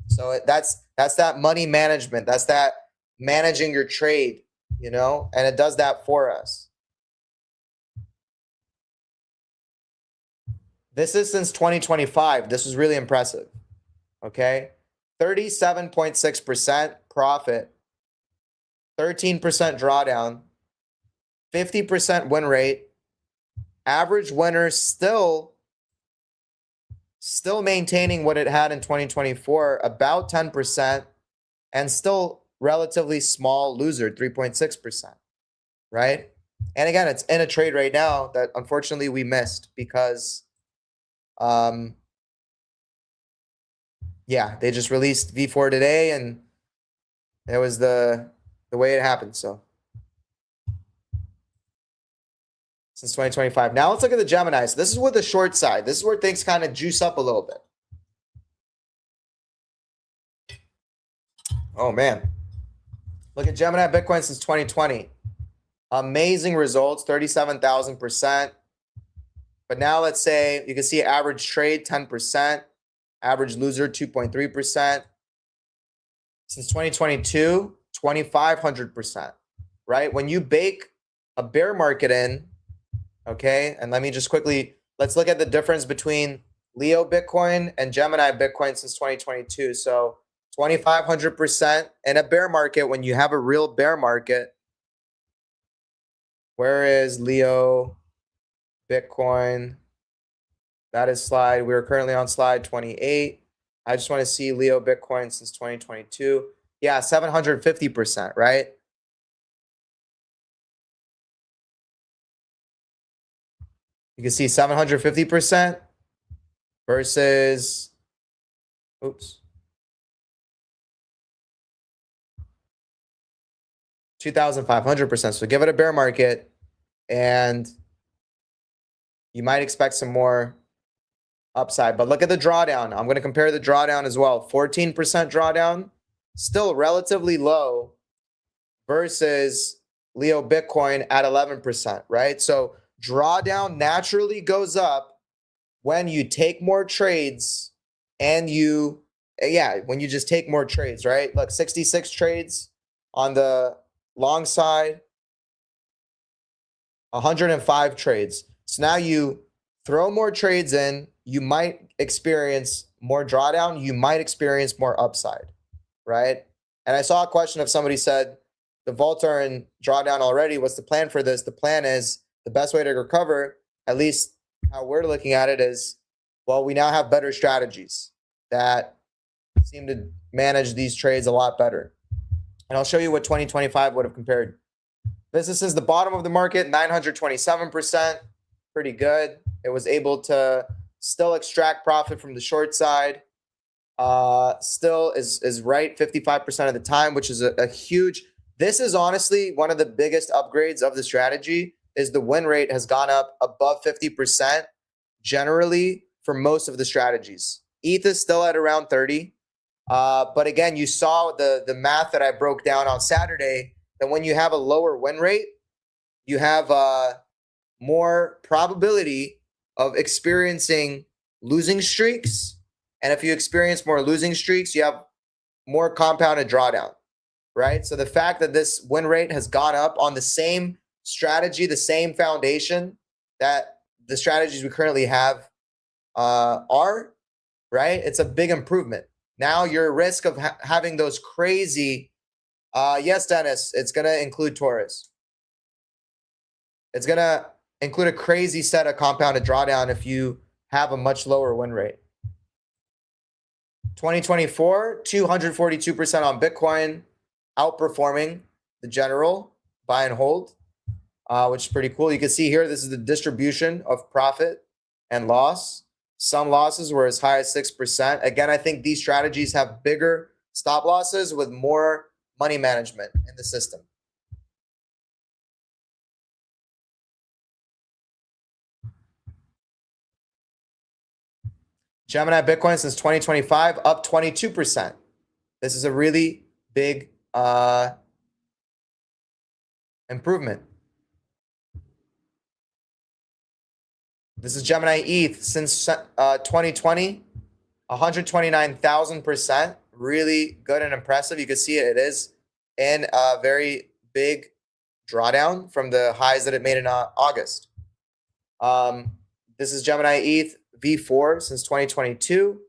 So that's that money management. That's that managing your trade, you know, and it does that for us. This is since 2025. This is really impressive. Okay. 37.6% profit, 13% drawdown, 50% win rate. Average winner still maintaining what it had in 2024, about 10%, and still relatively small loser, 3.6%, right? And again, it's in a trade right now that unfortunately we missed because yeah, they just released V4 today and it was the way it happened. So since 2025. Now let's look at the Gemini. So this is with the short side. This is where things kind of juice up a little bit. Oh man. Look at Gemini Bitcoin since 2020. Amazing results, 37,000%. But now let's say you can see average trade 10%, Average loser, 2.3%. Since 2022, 2,500%, right? When you bake a bear market in, okay, and let me just quickly, let's look at the difference between Leo Bitcoin and Gemini Bitcoin since 2022. So 2,500% in a bear market when you have a real bear market. Where is Leo Bitcoin? That is slide. We're currently on slide 28. I just want to see Leo Bitcoin since 2022. Yeah, 750%, right? You can see 750% versus, oops, 2,500%. So give it a bear market and you might expect some more upside. But look at the drawdown. I'm going to compare the drawdown as well. 14% drawdown, still relatively low versus Leo Bitcoin at 11%, right? So drawdown naturally goes up when you take more trades and when you just take more trades, right? Look, 66 trades on the long side, 105 trades. So now you throw more trades in, you might experience more drawdown, you might experience more upside, right? And I saw a question of somebody said, the vaults are in drawdown already. What's the plan for this? The plan is the best way to recover, at least how we're looking at it, is, well, we now have better strategies that seem to manage these trades a lot better. And I'll show you what 2025 would have compared. This is the bottom of the market, 927%, pretty good. It was able to still extract profit from the short side. Still is right 55% of the time, which is a huge. This is honestly one of the biggest upgrades of the strategy. Is the win rate has gone up above 50% generally for most of the strategies. ETH is still at around 30. But again, you saw the math that I broke down on Saturday, that when you have a lower win rate, you have more probability of experiencing losing streaks. And if you experience more losing streaks, you have more compounded drawdown, right? So the fact that this win rate has gone up on the same strategy, the same foundation that the strategies we currently have are, right? It's a big improvement. Now your risk of having those crazy, yes, Dennis, it's going to include Taurus. It's going to include a crazy set of compounded drawdown if you have a much lower win rate. 2024, 242% on Bitcoin, outperforming the general buy and hold, which is pretty cool. You can see here, this is the distribution of profit and loss. Some losses were as high as 6%. Again, I think these strategies have bigger stop losses with more money management in the system. Gemini Bitcoin since 2025, up 22%. This is a really big improvement. This is Gemini ETH since 2020, 129,000%. Really good and impressive. You can see it is in a very big drawdown from the highs that it made in August. This is Gemini ETH V4 since 2022,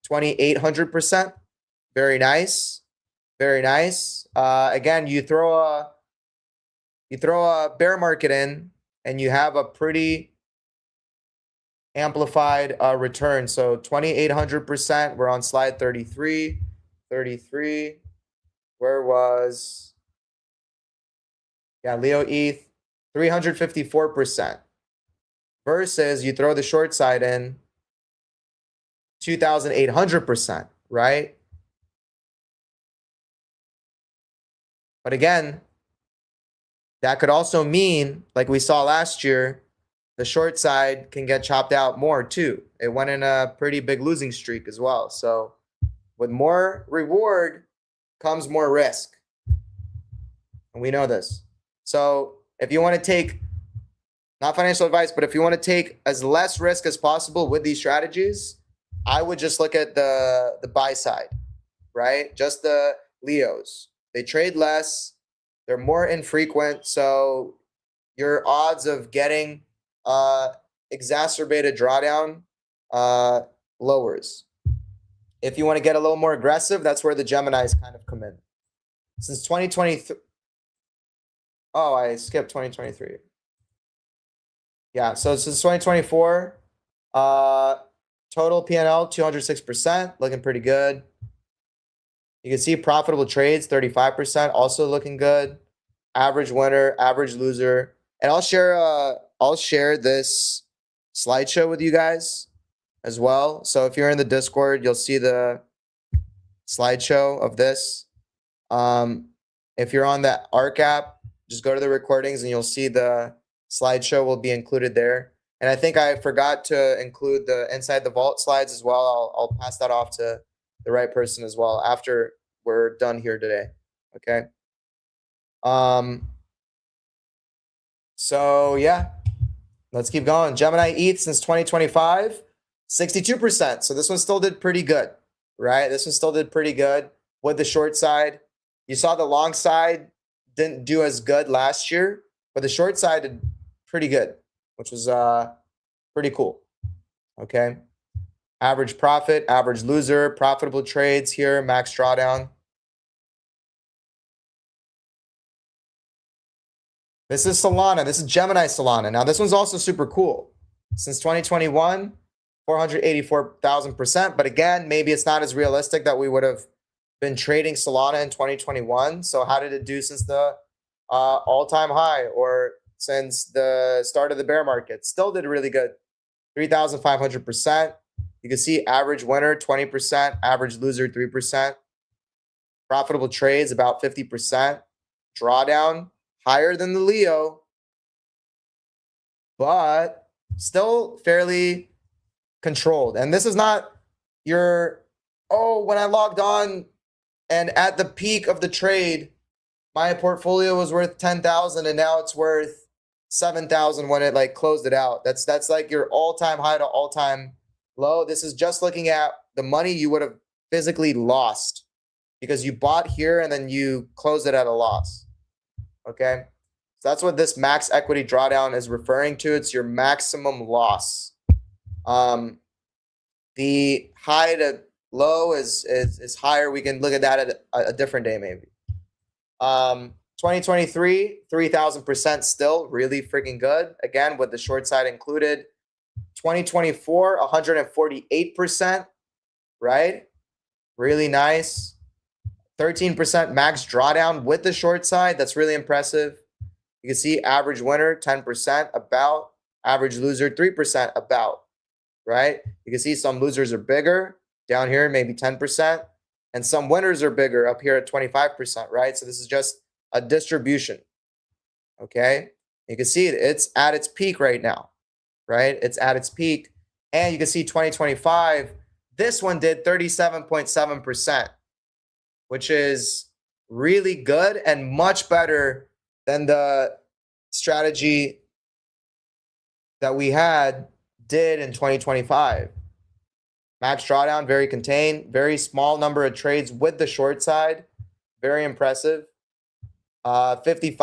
2,800%. Very nice. Very nice. Again, you throw a bear market in and you have a pretty amplified return. So 2,800%. We're on slide 33. 33. Where was? Yeah, Leo ETH, 354%. Versus you throw the short side in, 2,800%, right? But again, that could also mean, like we saw last year, the short side can get chopped out more too. It went in a pretty big losing streak as well. So with more reward comes more risk. And we know this. So if you want to take, not financial advice, but if you want to take as less risk as possible with these strategies, I would just look at the buy side, right? Just the Leos. They trade less, they're more infrequent, so your odds of getting exacerbated drawdown lowers. If you want to get a little more aggressive, that's where the Geminis kind of come in. Since 2023. Oh, I skipped 2023. Yeah, so since 2024, total PNL 206%, looking pretty good. You can see profitable trades 35%, also looking good. Average winner, average loser, and I'll share this slideshow with you guys as well. So if you're in the Discord, you'll see the slideshow of this. If you're on the ARC app, just go to the recordings and you'll see the slideshow will be included there. And I think I forgot to include the inside the vault slides as well. I'll pass that off to the right person as well after we're done here today. Okay. So yeah, let's keep going. Gemini ETH since 2025, 62%. So this one still did pretty good, right? This one still did pretty good with the short side. You saw the long side didn't do as good last year, but the short side did pretty good, which was pretty cool. Okay. Average profit, average loser, profitable trades here, max drawdown. This is Solana. This is Gemini Solana. Now, this one's also super cool. Since 2021, 484,000%. But again, maybe it's not as realistic that we would have been trading Solana in 2021. So how did it do since the all-time high or since the start of the bear market? Still did really good. 3,500%. You can see average winner 20%, average loser 3%. Profitable trades about 50%. Drawdown higher than the Leo, but still fairly controlled. And this is not your, oh, when I logged on and at the peak of the trade, my portfolio was worth 10,000 and now it's worth 7,000 when it like closed it out. That's like your all-time high to all-time low. This is just looking at the money you would have physically lost because you bought here and then you closed it at a loss. Okay, so that's what this max equity drawdown is referring to. It's your maximum loss. The high to low is higher. We can look at that at a different day, maybe. 2023, 3,000% still really freaking good. Again, with the short side included. 2024, 148%, right? Really nice. 13% max drawdown with the short side. That's really impressive. You can see average winner 10% about, average loser 3% about, right? You can see some losers are bigger down here, maybe 10%, and some winners are bigger up here at 25%, right? So this is just a distribution. Okay, you can see it's at its peak right now, right? It's at its peak, and you can see 2025. This one did 37.7%. Which is really good and much better than the strategy that we did in 2025. Max drawdown, very contained, very small number of trades with the short side. Very impressive. 55%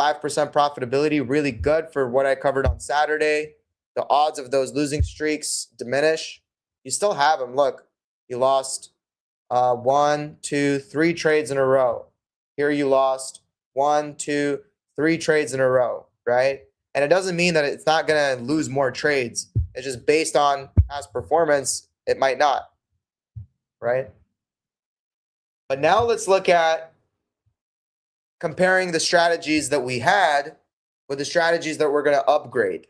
profitability, really good for what I covered on Saturday. The odds of those losing streaks diminish. You still have them. Look, you lost 1, 2, 3 trades in a row. Here you lost 1, 2, 3 trades in a row, right? And it doesn't mean that it's not going to lose more trades. It's just based on past performance, it might not, right? But now let's look at comparing the strategies that we had with the strategies that we're going to upgrade,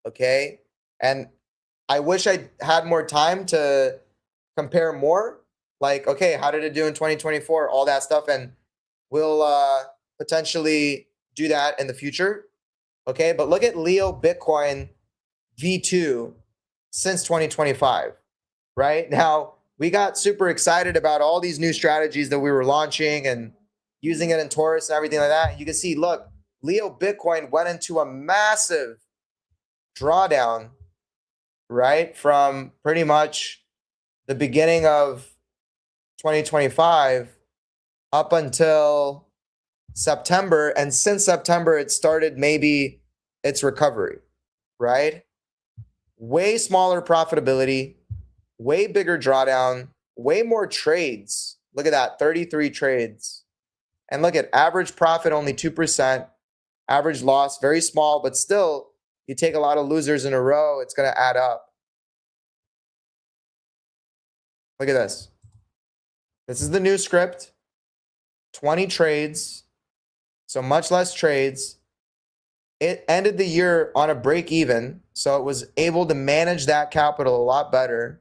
okay? And I wish I had more time to compare more. Like, okay, how did it do in 2024? All that stuff. And we'll potentially do that in the future. Okay, but look at Leo Bitcoin V2 since 2025, right? Now, we got super excited about all these new strategies that we were launching and using it in Taurus and everything like that. You can see, look, Leo Bitcoin went into a massive drawdown, right? From pretty much the beginning of 2025 up until September. And since September, it started maybe its recovery, right? Way smaller profitability, way bigger drawdown, way more trades. Look at that, 33 trades. And look at average profit, only 2%. Average loss, very small, but still, you take a lot of losers in a row, it's going to add up. Look at this. This is the new script. 20 trades, so much less trades. It ended the year on a break even, so it was able to manage that capital a lot better,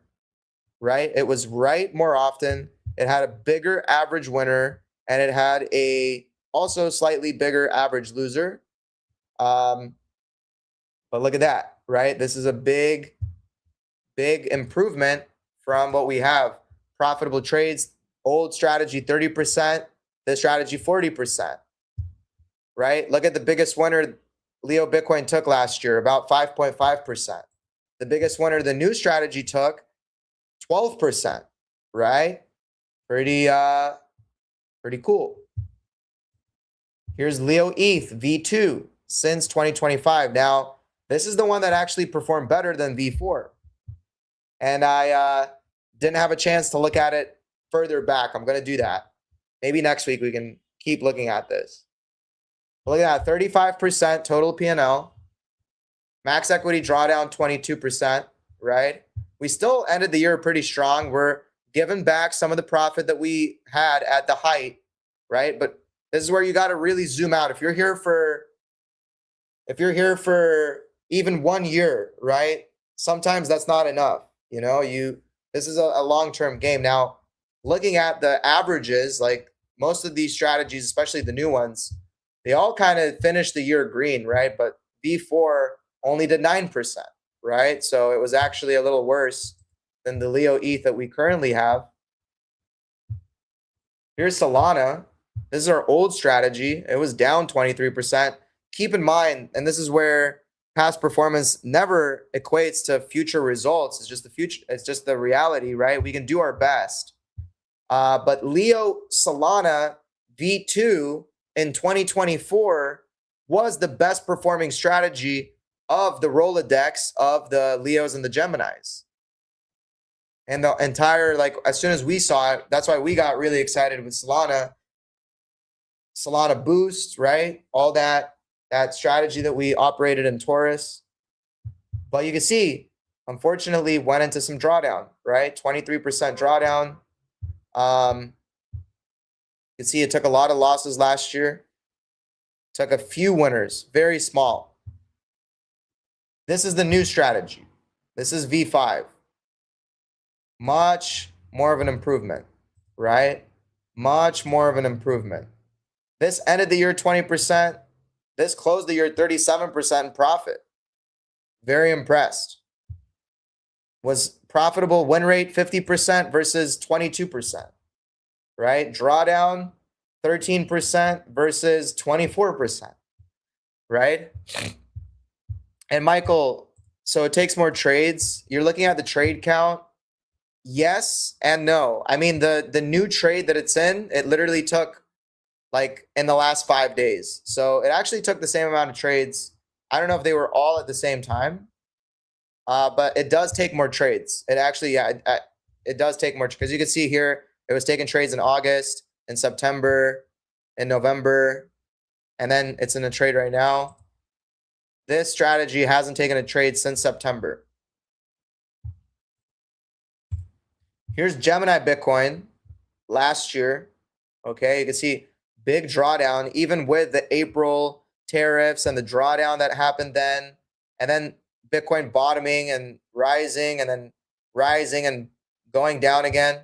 right? It was right more often. It had a bigger average winner, and it had a also slightly bigger average loser. But look at that, right? This is a big improvement from what we have. Profitable trades, old strategy 30%, this strategy 40%, right? Look at the biggest winner Leo Bitcoin took last year, about 5.5%. The biggest winner the new strategy took, 12%, right? Pretty cool. Here's Leo ETH V2 since 2025. Now, this is the one that actually performed better than V4. And I didn't have a chance to look at it further back. I'm going to do that. Maybe next week we can keep looking at this. Look at that, 35% total P&L. Max equity drawdown, 22%, right? We still ended the year pretty strong. We're giving back some of the profit that we had at the height, right? But this is where you got to really zoom out. If you're here for even 1 year, right? Sometimes that's not enough. You know, this is a long-term game. Now, looking at the averages, like most of these strategies, especially the new ones, they all kind of finished the year green, right? But V4 only did 9%, right? So it was actually a little worse than the Leo ETH that we currently have. Here's Solana. This is our old strategy. It was down 23%. Keep in mind, and this is where past performance never equates to future results. It's just the future. It's just the reality, right? We can do our best. But Leo Solana V2 in 2024 was the best performing strategy of the Rolodex of the Leos and the Geminis. And the entire, like, as soon as we saw it, that's why we got really excited with Solana Boost, right? All that strategy that we operated in Taurus. But you can see, unfortunately, went into some drawdown, right? 23% drawdown. You can see it took a lot of losses last year. Took a few winners, very small. This is the new strategy. This is V5. Much more of an improvement, right? Much more of an improvement. This ended the year 20%. This closed the year 37% in profit. Very impressed. Was profitable win rate 50% versus 22%, right? Drawdown 13% versus 24%, right? And Michael, so it takes more trades. You're looking at the trade count. Yes and no. I mean, the new trade that it's in, it literally took like in the last 5 days. So it actually took the same amount of trades. I don't know if they were all at the same time, but it does take more trades. It actually, it does take more, because you can see here, it was taking trades in August, in September, in November, and then it's in a trade right now. This strategy hasn't taken a trade since September. Here's Gemini Bitcoin last year. Okay, you can see big drawdown, even with the April tariffs and the drawdown that happened then. And then Bitcoin bottoming and rising, and then rising and going down again.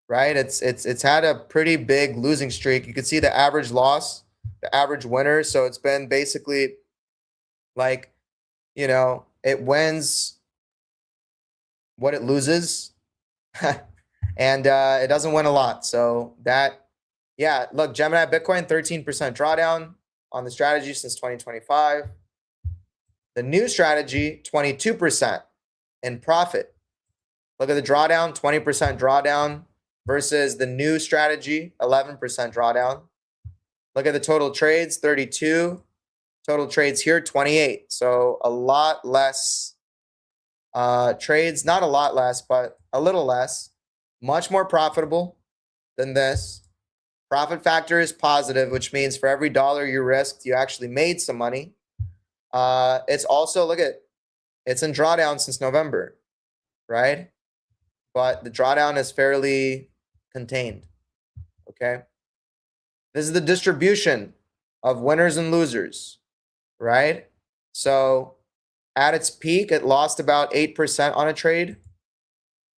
Right? It's had a pretty big losing streak. You can see the average loss, the average winner. So it's been basically like, you know, it wins what it loses. And it doesn't win a lot. So that, yeah, look, Gemini Bitcoin, 13% drawdown on the strategy since 2025. The new strategy, 22% in profit. Look at the drawdown, 20% drawdown versus the new strategy, 11% drawdown. Look at the total trades, 32. Total trades here, 28. So a lot less trades, not a lot less, but a little less. Much more profitable than this. Profit factor is positive, which means for every dollar you risked, you actually made some money. It's also, look at, it's in drawdown since November, right? But the drawdown is fairly contained, okay? This is the distribution of winners and losers, right? So at its peak, it lost about 8% on a trade.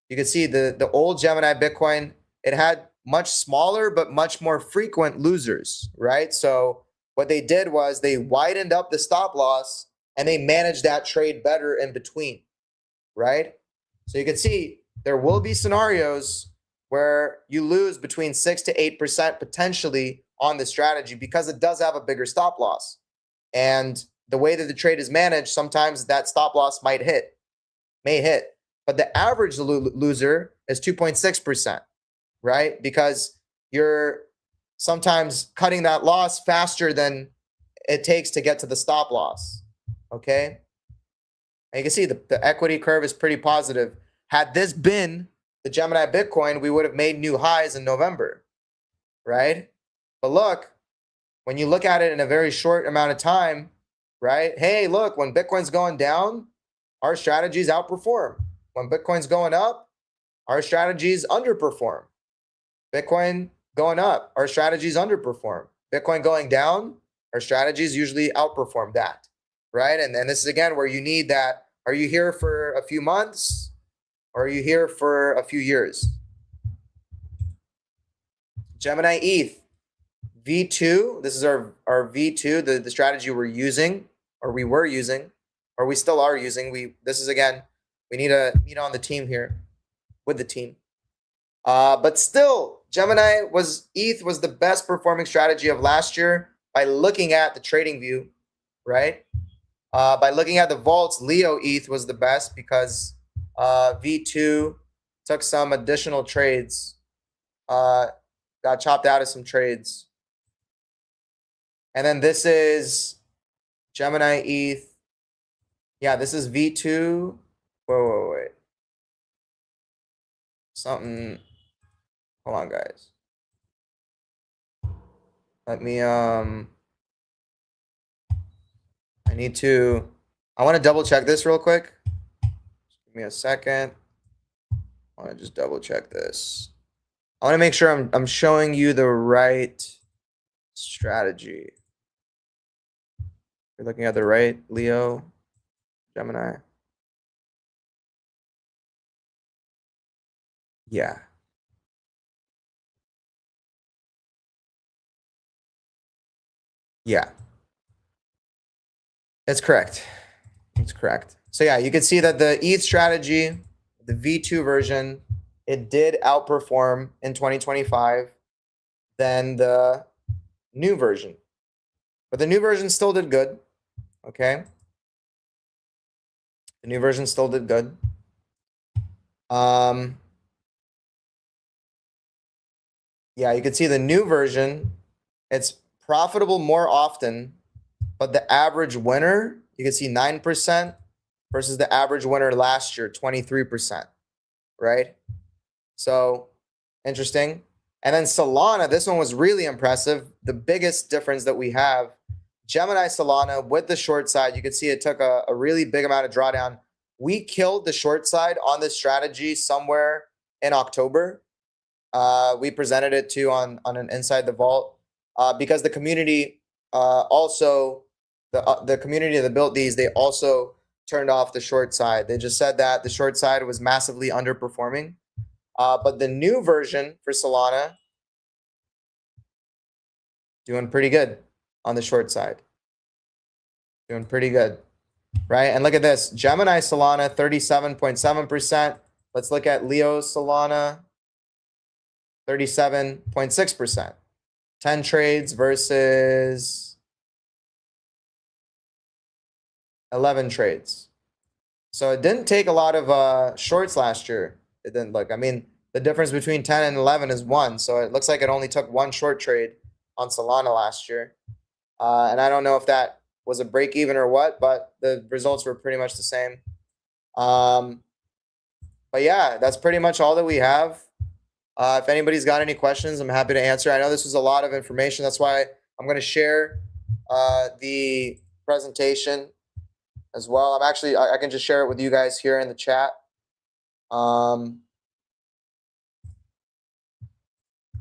You can see the old Gemini Bitcoin, it had much smaller but much more frequent losers, right? So what they did was they widened up the stop loss and they managed that trade better in between, right? So you can see there will be scenarios where you lose between 6 to 8% potentially on the strategy because it does have a bigger stop loss. And the way that the trade is managed, sometimes that stop loss may hit. But the average loser is 2.6%, right? Because you're sometimes cutting that loss faster than it takes to get to the stop loss, okay? And you can see the equity curve is pretty positive. Had this been the Gemini Bitcoin, we would have made new highs in November, right? But look, when you look at it in a very short amount of time, right? Hey, look, when Bitcoin's going down, our strategies outperform. When Bitcoin's going up, our strategies underperform. Bitcoin going up, our strategies underperform. Bitcoin going down, our strategies usually outperform that, right? And this is again where you need that. Are you here for a few months or are you here for a few years? Gemini ETH, V2. This is our V2, the strategy we're using, or we were using, or we still are using. This is again, we need to meet on the team here with the team. But still, Gemini ETH was the best performing strategy of last year by looking at the trading view, right? By looking at the vaults, Leo ETH was the best because V2 took some additional trades, got chopped out of some trades. And then this is Gemini ETH. Yeah, this is V2. Wait. Something. Hold on, guys. Let me, I want to double check this real quick. Give me a second. I want to just double check this. I want to make sure I'm showing you the right strategy. You're looking at the right Leo, Gemini. Yeah. Yeah. That's correct. It's correct. So yeah, you can see that the ETH strategy, the V2 version, it did outperform in 2025 than the new version. But the new version still did good. Okay. The new version still did good. Yeah, you can see the new version, it's profitable more often, but the average winner, you can see 9% versus the average winner last year, 23%, right? So interesting. And then Solana, this one was really impressive. The biggest difference that we have, Gemini Solana with the short side, you can see it took a really big amount of drawdown. We killed the short side on this strategy somewhere in October. We presented it to on an Inside the Vault because the community also, the community that built these, they also turned off the short side. They just said that the short side was massively underperforming. But the new version for Solana, doing pretty good on the short side. Doing pretty good, right? And look at this, Gemini Solana, 37.7%. Let's look at Leo Solana, 37.6%. 10 trades versus 11 trades. So it didn't take a lot of shorts last year It didn't look. I mean, the difference between 10 and 11 is 1. So it looks like it only took one short trade on Solana last year. And I don't know if that was a break even or what, but the results were pretty much the same. But yeah, that's pretty much all that we have. If anybody's got any questions, I'm happy to answer. I know this was a lot of information. That's why I'm going to share the presentation as well. I'm actually, I can just share it with you guys here in the chat.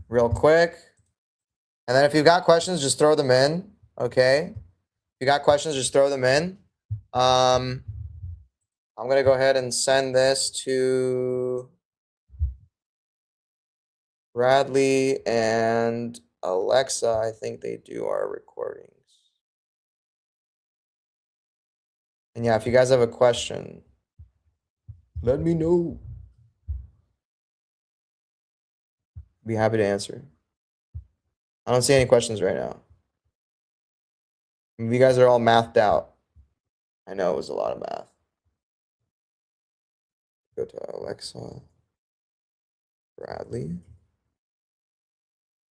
Real quick. And then if you've got questions, just throw them in. Okay. If you got questions, just throw them in. I'm going to go ahead and send this to Bradley and Alexa. I think they do our recordings. And yeah, if you guys have a question, let me know. Be happy to answer. I don't see any questions right now. You guys are all mathed out. I know it was a lot of math. Go to Alexa, Bradley,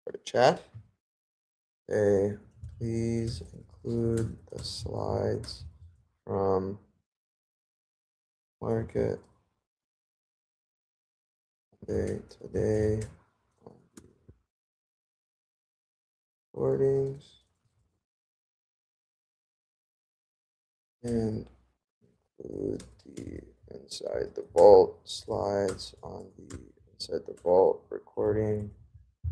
go to chat. Okay, please include the slides from market today on the recordings and include the inside the vault slides on the inside the vault recording.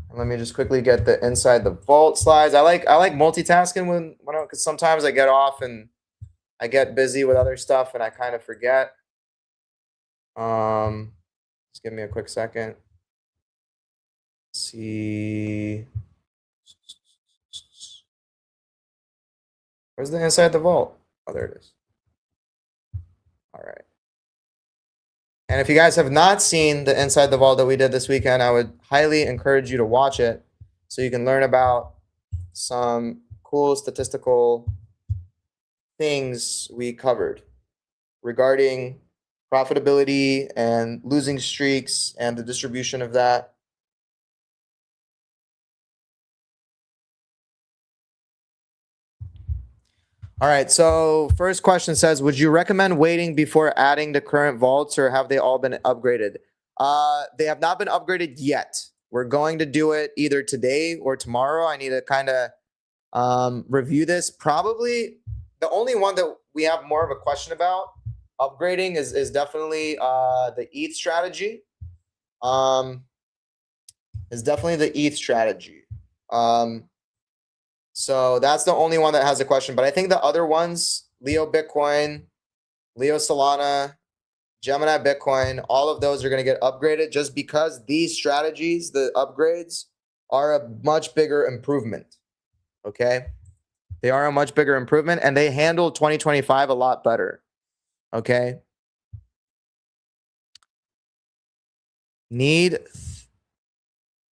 And let me just quickly get the inside the vault slides. I like multitasking when because sometimes I get off and I get busy with other stuff and I kind of forget. Just give me a quick second. Let's see. Where's the inside the vault? Oh, there it is. All right. And if you guys have not seen the inside the vault that we did this weekend, I would highly encourage you to watch it so you can learn about some cool statistical things we covered regarding profitability and losing streaks and the distribution of that. All right, so first question says, would you recommend waiting before adding the current vaults, or have they all been upgraded? They have not been upgraded yet. We're going to do it either today or tomorrow. I need to kind of review this. Probably the only one that we have more of a question about upgrading is definitely the ETH strategy. Is definitely the ETH strategy. So that's the only one that has a question. But I think the other ones, Leo Bitcoin, Leo Solana, Gemini Bitcoin, all of those are going to get upgraded just because these strategies, the upgrades, are a much bigger improvement. Okay? They are a much bigger improvement and they handle 2025 a lot better. Okay? Need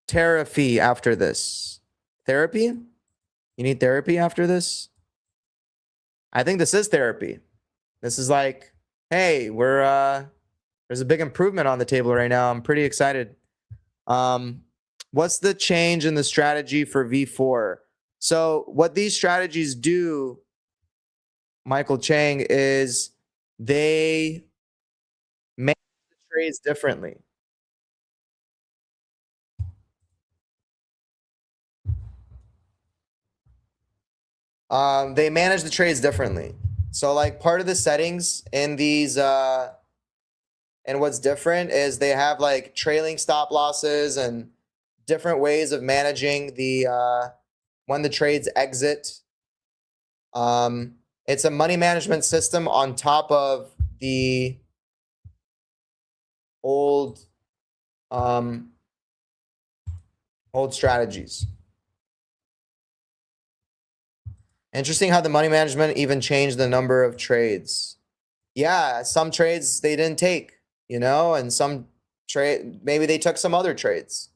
therapy after this. Therapy? You need therapy after this? I think this is therapy. This is like, hey, there's a big improvement on the table right now. I'm pretty excited. What's the change in the strategy for V4? So what these strategies do, Michael Chang, is they manage the trades differently. They manage the trades differently. So like part of the settings in these and what's different is they have like trailing stop losses and different ways of managing the when the trades exit. It's a money management system on top of the old strategies. Interesting how the money management even changed the number of trades. Yeah, some trades they didn't take, you know, and some trade maybe they took some other trades.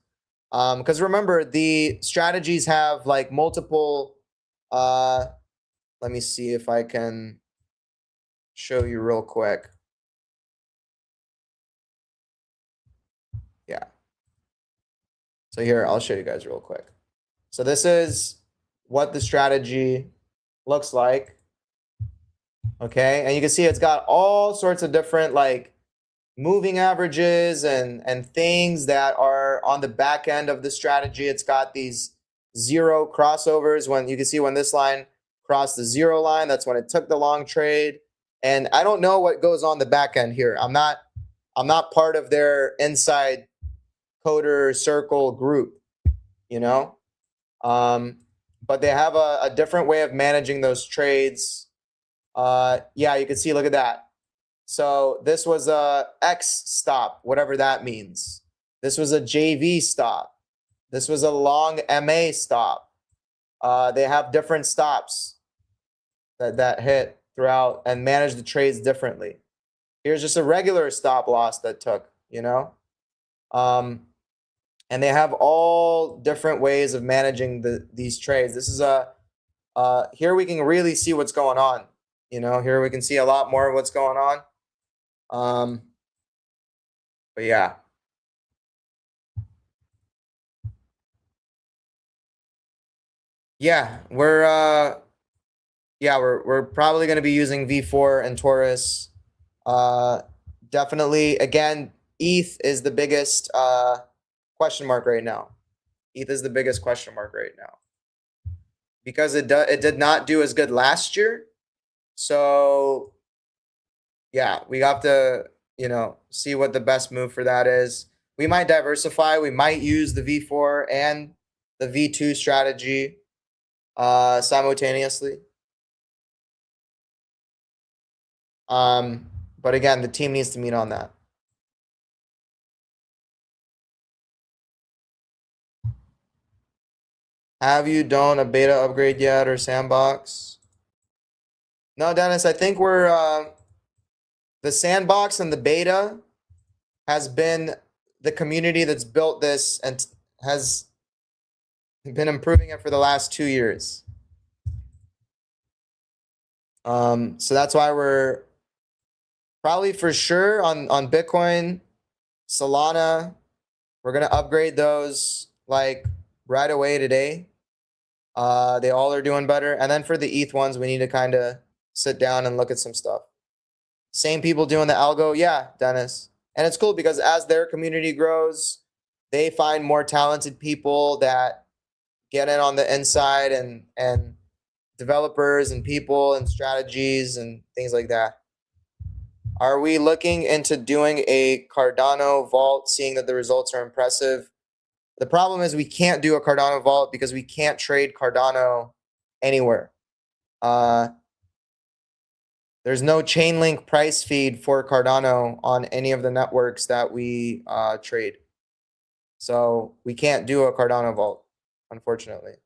Because remember, the strategies have like multiple. Let me see if I can show you real quick. So here, I'll show you guys real quick. So this is what the strategy looks like. Okay, and you can see it's got all sorts of different like moving averages and things that are on the back end of the strategy. It's got these zero crossovers. When you can see when this line crossed the zero line, that's when it took the long trade. And I don't know what goes on the back end here. I'm not part of their inside coder circle group, you know. But they have a different way of managing those trades. Yeah, you can see, look at that. So this was a X stop, whatever that means. This was a JV stop. This was a long MA stop. They have different stops that hit throughout and manage the trades differently. Here's just a regular stop loss that took, you know. And they have all different ways of managing these trades. This is here we can really see what's going on. You know, here we can see a lot more of what's going on. But yeah. Yeah, we're probably going to be using V4 and Taurus. Definitely, again, ETH is the biggest question mark right now. ETH is the biggest question mark right now because it did not do as good last year. So yeah, we have to, you know, see what the best move for that is. We might diversify. We might use the V4 and the V2 strategy simultaneously. But again, the team needs to meet on that. Have you done a beta upgrade yet or sandbox? No, Dennis, I think we're the sandbox and the beta has been the community that's built this and has been improving it for the last 2 years. So that's why we're probably for sure on Bitcoin, Solana, we're gonna upgrade those like right away today. They all are doing better. And then for the ETH ones, we need to kind of sit down and look at some stuff. Same people doing the algo. Yeah, Dennis. And it's cool because as their community grows, they find more talented people that get in on the inside and developers and people and strategies and things like that. Are we looking into doing a Cardano vault, seeing that the results are impressive? The problem is we can't do a Cardano vault because we can't trade Cardano anywhere. There's no Chainlink price feed for Cardano on any of the networks that we trade. So we can't do a Cardano vault, unfortunately.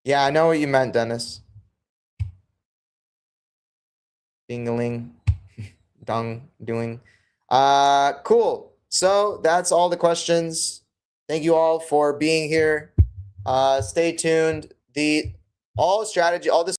Yeah, I know what you meant, Dennis. Dingling, dung, doing. Cool. So that's all the questions. Thank you all for being here. Stay tuned. All this